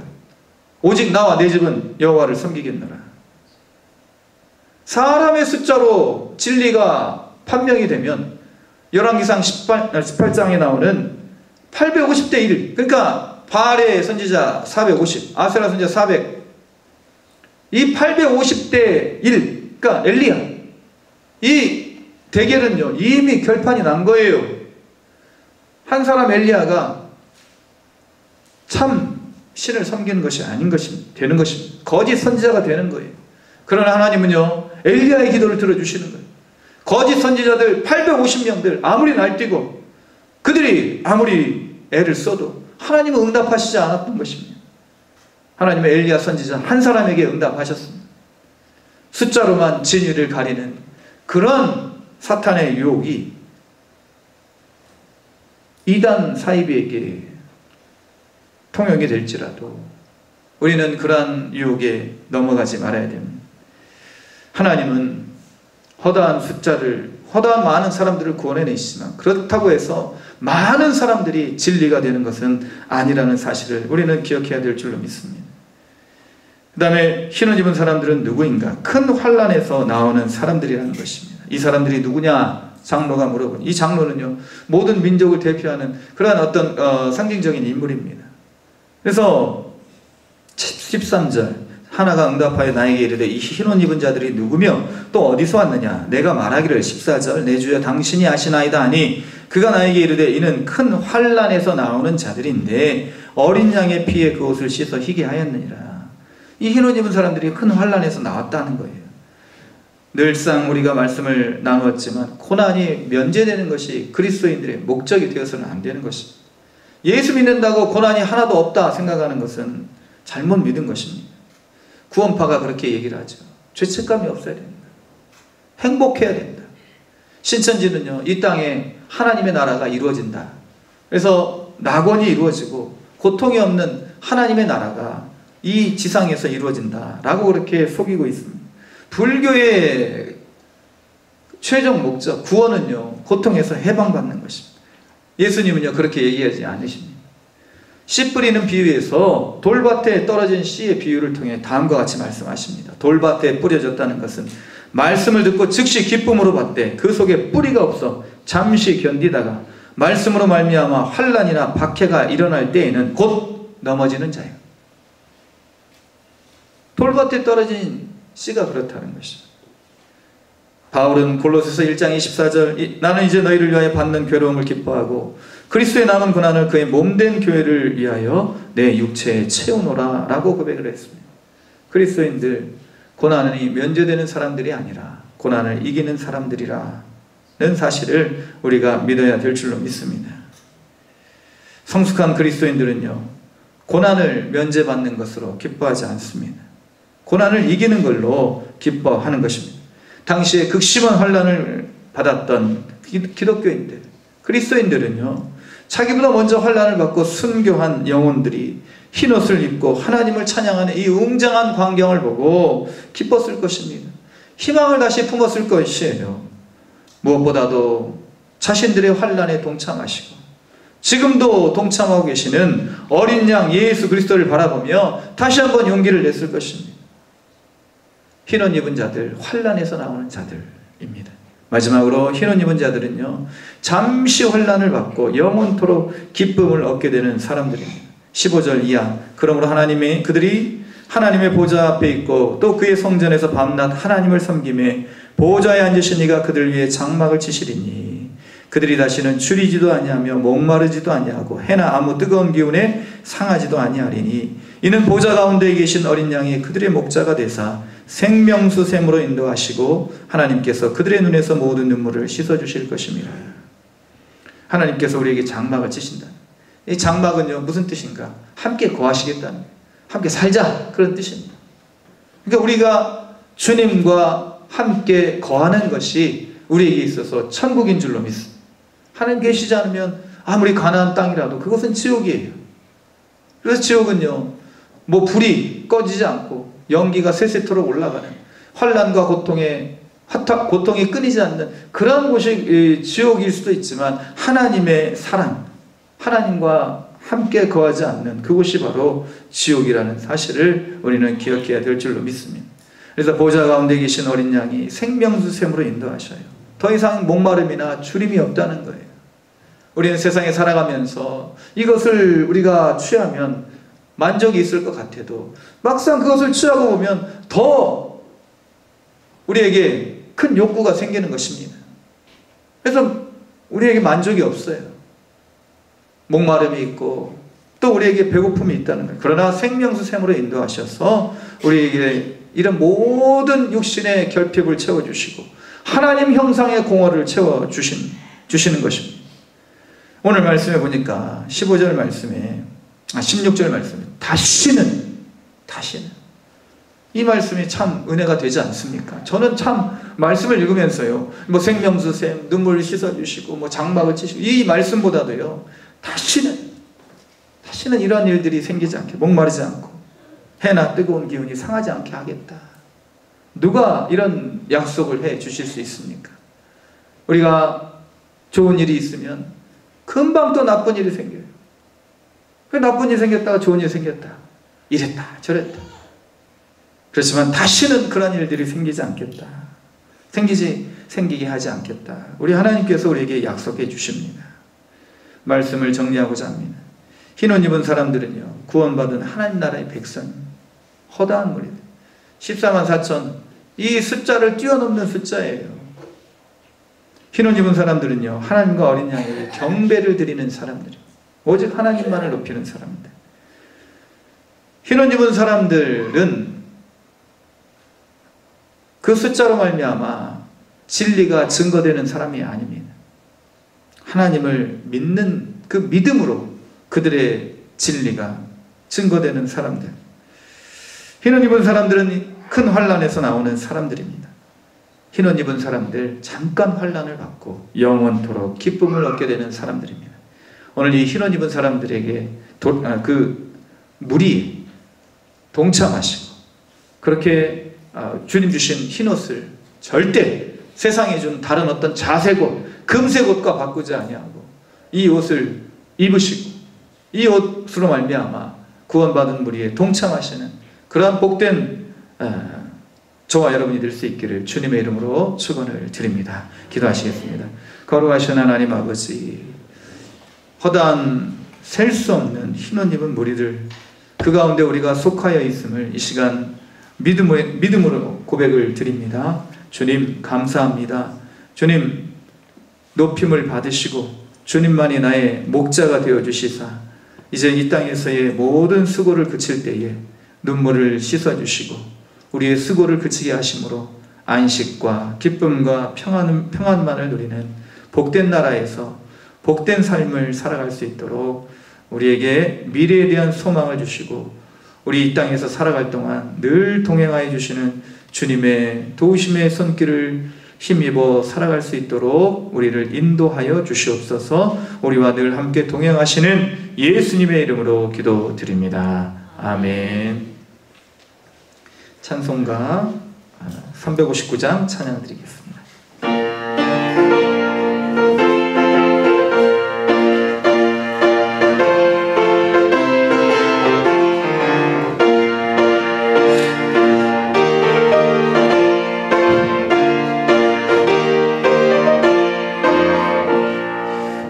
오직 나와 내 집은 여호와를 섬기겠노라. 사람의 숫자로 진리가 판명이 되면 열왕기상 18장에 나오는 850대 1, 그러니까 바알의 선지자 450, 아세라 선지자 400, 이 850대 1, 그러니까 엘리야, 이 대결은요 이미 결판이 난 거예요. 한 사람 엘리야가 참 신을 섬기는 것이 아닌 것입니다. 되는 것입니다. 거짓 선지자가 되는 거예요. 그러나 하나님은요 엘리야의 기도를 들어주시는 거예요. 거짓 선지자들 850명들 아무리 날뛰고 그들이 아무리 애를 써도 하나님은 응답하시지 않았던 것입니다. 하나님은 엘리야 선지자 한 사람에게 응답하셨습니다. 숫자로만 진위를 가리는 그런 사탄의 유혹이 이단 사이비에게 통용이 될지라도 우리는 그러한 유혹에 넘어가지 말아야 됩니다. 하나님은 허다한 많은 사람들을 구원해내시지만 그렇다고 해서 많은 사람들이 진리가 되는 것은 아니라는 사실을 우리는 기억해야 될 줄로 믿습니다. 그 다음에 흰옷 입은 사람들은 누구인가? 큰 환란에서 나오는 사람들이라는 것입니다. 이 사람들이 누구냐? 장로가 물어보니, 이 장로는요 모든 민족을 대표하는 그러한 어떤 상징적인 인물입니다. 그래서 13절 하나가 응답하여 나에게 이르되 이 흰옷 입은 자들이 누구며 또 어디서 왔느냐? 내가 말하기를 14절 내 주여 당신이 아시나이다 하니 그가 나에게 이르되 이는 큰 환란에서 나오는 자들인데 어린 양의 피에 그 옷을 씻어 희게 하였느니라. 이 흰옷 입은 사람들이 큰 환란에서 나왔다는 거예요. 늘상 우리가 말씀을 나누었지만 고난이 면제되는 것이 그리스도인들의 목적이 되어서는 안 되는 것입니다. 예수 믿는다고 고난이 하나도 없다 생각하는 것은 잘못 믿은 것입니다. 구원파가 그렇게 얘기를 하죠. 죄책감이 없어야 됩니다. 행복해야 됩니다. 신천지는요 이 땅에 하나님의 나라가 이루어진다. 그래서 낙원이 이루어지고 고통이 없는 하나님의 나라가 이 지상에서 이루어진다 라고 그렇게 속이고 있습니다. 불교의 최종 목적 구원은요 고통에서 해방받는 것입니다. 예수님은요 그렇게 얘기하지 않으십니다. 씨 뿌리는 비유에서 돌밭에 떨어진 씨의 비유를 통해 다음과 같이 말씀하십니다. 돌밭에 뿌려졌다는 것은 말씀을 듣고 즉시 기쁨으로 받되 그 속에 뿌리가 없어 잠시 견디다가 말씀으로 말미암아 환난이나 박해가 일어날 때에는 곧 넘어지는 자예요. 돌밭에 떨어진 씨가 그렇다는 것입니다. 바울은 골로새서 1장 24절 나는 이제 너희를 위하여 받는 괴로움을 기뻐하고 그리스도의 남은 고난을 그의 몸된 교회를 위하여 내 육체에 채우노라 라고 고백을 했습니다. 그리스도인들 고난이 면제되는 사람들이 아니라 고난을 이기는 사람들이라는 사실을 우리가 믿어야 될 줄로 믿습니다. 성숙한 그리스도인들은요, 고난을 면제받는 것으로 기뻐하지 않습니다. 고난을 이기는 걸로 기뻐하는 것입니다. 당시에 극심한 환난을 받았던 기독교인들, 그리스도인들은요, 자기보다 먼저 환난을 받고 순교한 영혼들이 흰옷을 입고 하나님을 찬양하는 이 웅장한 광경을 보고 기뻤을 것입니다. 희망을 다시 품었을 것이에요. 무엇보다도 자신들의 환난에 동참하시고 지금도 동참하고 계시는 어린 양 예수 그리스도를 바라보며 다시 한번 용기를 냈을 것입니다. 흰옷 입은 자들, 환난에서 나오는 자들입니다. 마지막으로 흰옷 입은 자들은요, 잠시 환난을 받고 영원토록 기쁨을 얻게 되는 사람들입니다. 15절 이하. 그러므로 그들이 하나님의 보좌 앞에 있고 또 그의 성전에서 밤낮 하나님을 섬기매 보좌에 앉으신 이가 그들 위에 장막을 치시리니 그들이 다시는 추리지도 아니하며 목마르지도 아니하고 해나 아무 뜨거운 기운에 상하지도 아니하리니 이는 보좌 가운데 계신 어린 양이 그들의 목자가 되사 생명수 샘으로 인도하시고 하나님께서 그들의 눈에서 모든 눈물을 씻어주실 것입니다. 하나님께서 우리에게 장막을 치신다. 이 장막은요, 무슨 뜻인가? 함께 거하시겠다는, 함께 살자, 그런 뜻입니다. 그러니까 우리가 주님과 함께 거하는 것이 우리에게 있어서 천국인 줄로 믿습니다. 하나님 계시지 않으면 아무리 가나안 땅이라도 그것은 지옥이에요. 그래서 지옥은요, 뭐 불이 꺼지지 않고 연기가 세세토록 올라가는, 환난과 고통이 끊이지 않는 그런 곳이 지옥일 수도 있지만 하나님의 사랑, 하나님과 함께 거하지 않는 그곳이 바로 지옥이라는 사실을 우리는 기억해야 될 줄로 믿습니다. 그래서 보좌 가운데 계신 어린 양이 생명수 샘으로 인도하셔요. 더 이상 목마름이나 주림이 없다는 거예요. 우리는 세상에 살아가면서 이것을 우리가 취하면 만족이 있을 것 같아도 막상 그것을 취하고 보면 더 우리에게 큰 욕구가 생기는 것입니다. 그래서 우리에게 만족이 없어요. 목마름이 있고 또 우리에게 배고픔이 있다는 거예요. 그러나 생명수 샘으로 인도하셔서 우리에게 이런 모든 육신의 결핍을 채워주시고 하나님 형상의 공허를 채워주시는 것입니다. 오늘 말씀에 보니까 15절 말씀에 16절 말씀에 다시는 이 말씀이 참 은혜가 되지 않습니까? 저는 참 말씀을 읽으면서요, 뭐 생명수 샘, 눈물을 씻어주시고 뭐 장막을 치시고 이 말씀보다도요, 다시는 이러한 일들이 생기지 않게, 목마르지 않고 해나 뜨거운 기운이 상하지 않게 하겠다. 누가 이런 약속을 해 주실 수 있습니까? 우리가 좋은 일이 있으면 금방 또 나쁜 일이 생겨요. 그 나쁜 일이 생겼다가 좋은 일이 생겼다. 이랬다 저랬다. 그렇지만 다시는 그런 일들이 생기지 않겠다. 생기게 하지 않겠다. 우리 하나님께서 우리에게 약속해 주십니다. 말씀을 정리하고자 합니다. 흰옷 입은 사람들은요, 구원받은 하나님 나라의 백성, 허다한 무리들, 14만 4천, 이 숫자를 뛰어넘는 숫자예요. 흰옷 입은 사람들은요, 하나님과 어린 양에게 경배를 드리는 사람들이에요. 오직 하나님만을 높이는 사람들. 흰옷 입은 사람들은 그 숫자로 말미암아 진리가 증거되는 사람이 아닙니다. 하나님을 믿는 그 믿음으로 그들의 진리가 증거되는 사람들. 흰옷 입은 사람들은 큰 환난에서 나오는 사람들입니다. 흰옷 입은 사람들, 잠깐 환난을 받고 영원토록 기쁨을 얻게 되는 사람들입니다. 오늘 이 흰옷 입은 사람들에게 그 무리 동참하시고 그렇게 주님 주신 흰옷을 절대 세상에 준 다른 어떤 자색 옷, 금색 옷과 바꾸지 아니하고 이 옷을 입으시고 이 옷으로 말미암아 구원받은 무리에 동참하시는 그러한 복된 저와 여러분이 될 수 있기를 주님의 이름으로 축원을 드립니다. 기도하시겠습니다. 거룩하신 하나님 아버지, 허다한 셀 수 없는 흰옷 입은 무리들, 그 가운데 우리가 속하여 있음을 이 시간 믿음으로 고백을 드립니다. 주님 감사합니다. 주님 높임을 받으시고 주님만이 나의 목자가 되어주시사 이제 이 땅에서의 모든 수고를 그칠 때에 눈물을 씻어주시고 우리의 수고를 그치게 하심으로 안식과 기쁨과 평안만을 누리는 복된 나라에서 복된 삶을 살아갈 수 있도록 우리에게 미래에 대한 소망을 주시고 우리 이 땅에서 살아갈 동안 늘 동행하여 주시는 주님의 도우심의 손길을 힘입어 살아갈 수 있도록 우리를 인도하여 주시옵소서. 우리와 늘 함께 동행하시는 예수님의 이름으로 기도드립니다. 아멘. 찬송가 359장 찬양 드리겠습니다.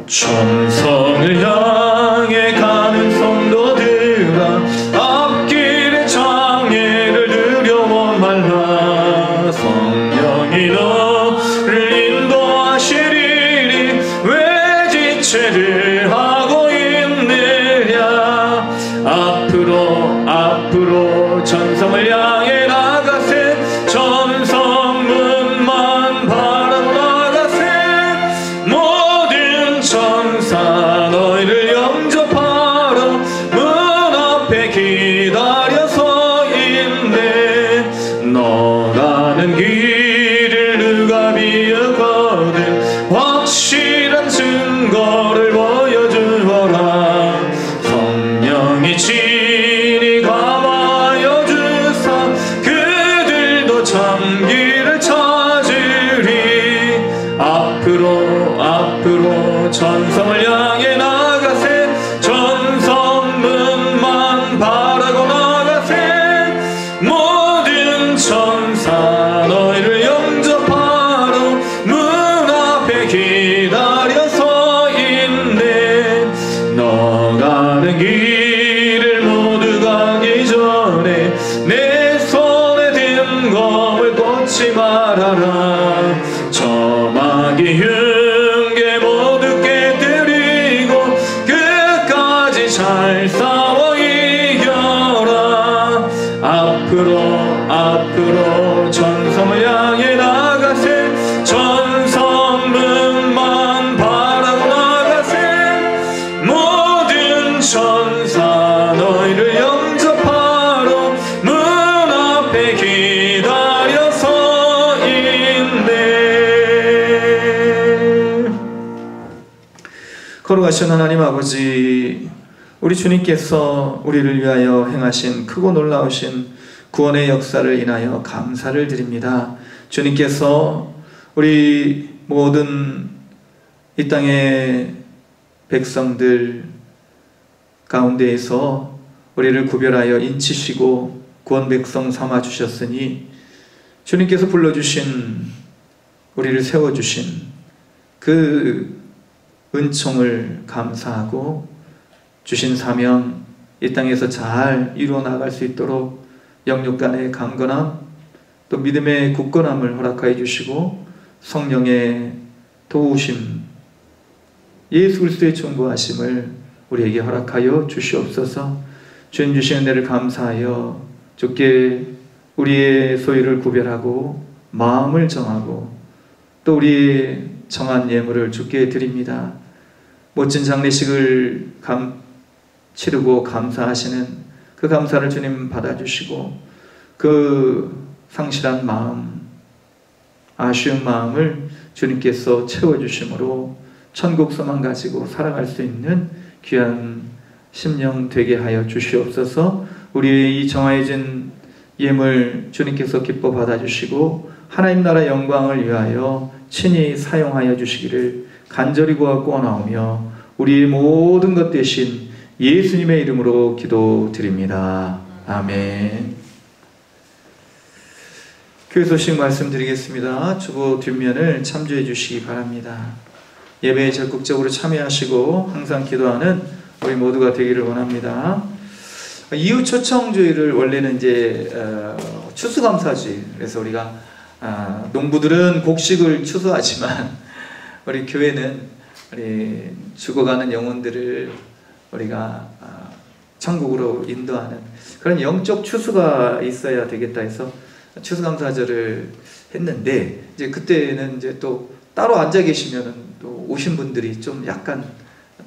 천성을 향해 가는 성도들아 앞길의 장애를 두려워 말라. 성령이 너를 인도하시리니 왜 지체를 하고 있느냐. 앞으로 천성을 향해 나가세. 천성문만 바라보 나가세. 천사 너희를 영접하러 문 앞에 기다려 서 있네. 너 가는 길을 누가 비었거든 확실한 증거를 보여주어라. 성령이 친히 감하여 주사 그들도 참 길을 찾으리. 앞으로 천성을 향해 나가세. 천성문만 바라고 나가세. 모든 천사 너희를 영접하러 문 앞에 기다려 서 있네. 너 가는 길을 모두 가기 전에 내 손에 든 검을 꽂지 말아라. 저마기 흉계 모두 깨뜨리고 끝까지 잘 싸워 이겨라. 앞으로 천성을 향해 나가세. 천성문만 바라고 나가세. 모든 천사 너희를 영접하러 문 앞에 기다려 서 있네. 거룩하신 하나님 아버지, 우리 주님께서 우리를 위하여 행하신 크고 놀라우신 구원의 역사를 인하여 감사를 드립니다. 주님께서 우리 모든 이 땅의 백성들 가운데에서 우리를 구별하여 인치시고 구원 백성 삼아 주셨으니 주님께서 불러주신 우리를 세워주신 그 은총을 감사하고 주신 사명 이 땅에서 잘 이루어 나갈 수 있도록 영육 간의 강건함 또 믿음의 굳건함을 허락하여 주시고 성령의 도우심 예수 그리스도의 충고하심을 우리에게 허락하여 주시옵소서. 주님 주신 은혜를 감사하여 주께 우리의 소유를 구별하고 마음을 정하고 또 우리의 정한 예물을 주께 드립니다. 멋진 장례식을 치르고 감사하시는 그 감사를 주님 받아주시고 그 상실한 마음, 아쉬운 마음을 주님께서 채워주심으로 천국 소망 가지고 살아갈 수 있는 귀한 심령 되게 하여 주시옵소서. 우리의 이 정해진 예물 주님께서 기뻐 받아주시고 하나님 나라 영광을 위하여 친히 사용하여 주시기를 간절히 구하오며 우리의 모든 것 되신 예수님의 이름으로 기도드립니다. 아멘. 교회 소식 말씀드리겠습니다. 주보 뒷면을 참조해 주시기 바랍니다. 예배에 적극적으로 참여하시고 항상 기도하는 우리 모두가 되기를 원합니다. 이웃 초청주의를 원래는 이제 추수감사주의, 그래서 우리가 농부들은 곡식을 추수하지만 우리 교회는 우리 죽어가는 영혼들을 우리가 천국으로 인도하는 그런 영적 추수가 있어야 되겠다 해서 추수감사절을 했는데, 이제 그때는 이제 또 따로 앉아 계시면은 또 오신 분들이 좀 약간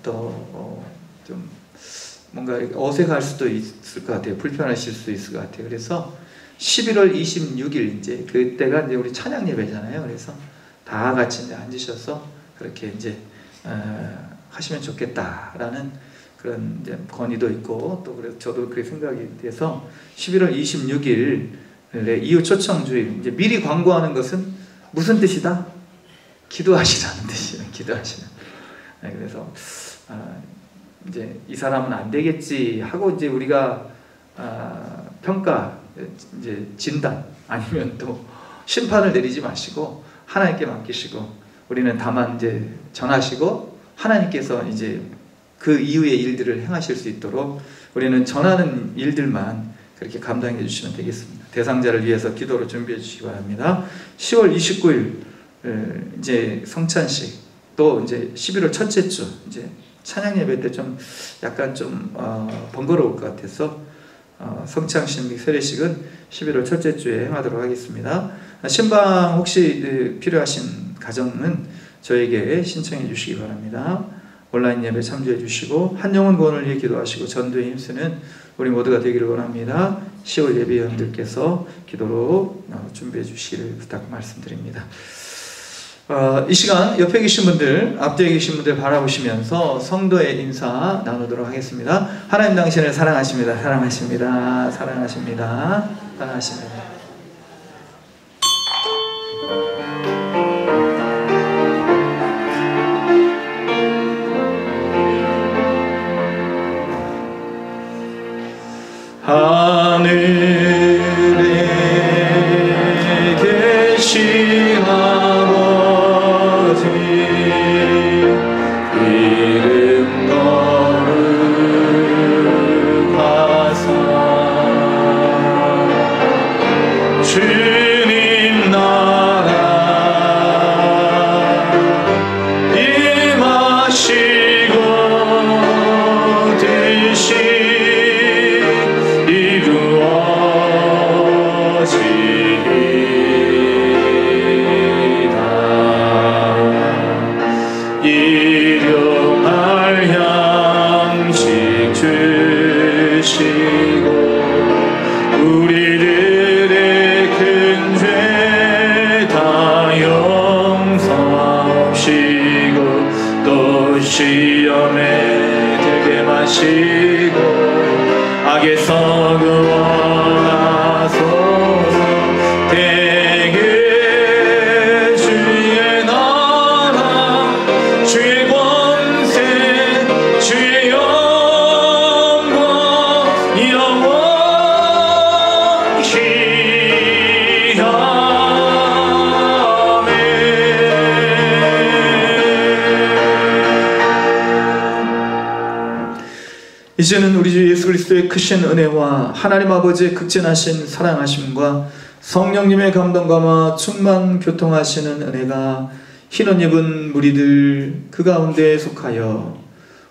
또 좀 뭔가 어색할 수도 있을 것 같아요. 불편하실 수도 있을 것 같아요. 그래서 11월 26일 이제 그때가 이제 우리 찬양 예배잖아요. 그래서 다 같이 이제 앉으셔서 그렇게 이제 하시면 좋겠다라는 그런 이제 건의도 있고, 또 그래서 저도 그렇게 생각이 돼서 11월 26일 이후 초청주일, 이제 미리 광고하는 것은 무슨 뜻이다? 기도하시라는 뜻이에요. 기도하시는. 그래서 이제 이 사람은 안 되겠지 하고 이제 우리가 평가, 이제 진단 아니면 또 심판을 내리지 마시고 하나님께 맡기시고, 우리는 다만 이제 전하시고 하나님께서 이제 그 이후의 일들을 행하실 수 있도록 우리는 전하는 일들만 그렇게 감당해 주시면 되겠습니다. 대상자를 위해서 기도로 준비해 주시기 바랍니다. 10월 29일 이제 성찬식, 또 이제 11월 첫째 주 이제 찬양 예배 때 좀 약간 좀 번거로울 것 같아서 성찬식 및 세례식은 11월 첫째 주에 행하도록 하겠습니다. 신방 혹시 필요하신 가정은 저에게 신청해 주시기 바랍니다. 온라인 예배 참조해 주시고 한영혼 구원을 위해 기도하시고 전도에 힘쓰는 우리 모두가 되기를 원합니다. 10월 예배위원들께서 기도로 준비해 주시기를 부탁 말씀드립니다. 이 시간 옆에 계신 분들, 앞뒤에 계신 분들 바라보시면서 성도의 인사 나누도록 하겠습니다. 하나님 당신을 사랑하십니다. 사랑하십니다. 사랑하십니다. 사랑하십니다. 하늘에 계신 아버지, 이름 거룩하사 주님 나라 임하시고 뜻이 일용할 양식 주시고 우리들의 큰 죄 다 용서하시고 또 시험에 들게 마시고 악에서 구원하소서. 이제는 우리 주 예수 그리스도의 크신 은혜와 하나님 아버지의 극진하신 사랑하심과 성령님의 감동감화 충만 교통하시는 은혜가 흰옷 입은 무리들 그 가운데에 속하여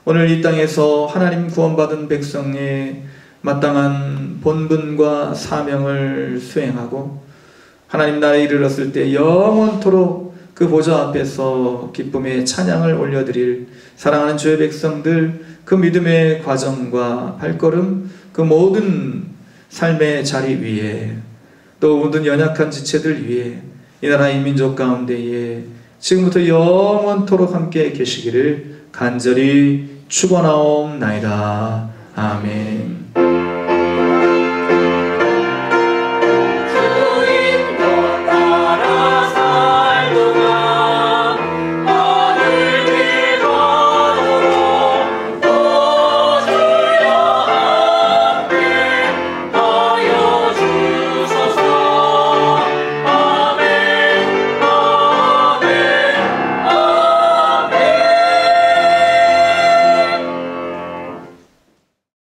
오늘 이 땅에서 하나님 구원받은 백성의 마땅한 본분과 사명을 수행하고 하나님 나라에 이르렀을 때 영원토록 그 보좌 앞에서 기쁨의 찬양을 올려드릴 사랑하는 주의 백성들, 그 믿음의 과정과 발걸음, 그 모든 삶의 자리 위에, 또 모든 연약한 지체들 위에 이 나라 이 민족 가운데에 지금부터 영원토록 함께 계시기를 간절히 축원하옵나이다. 아멘.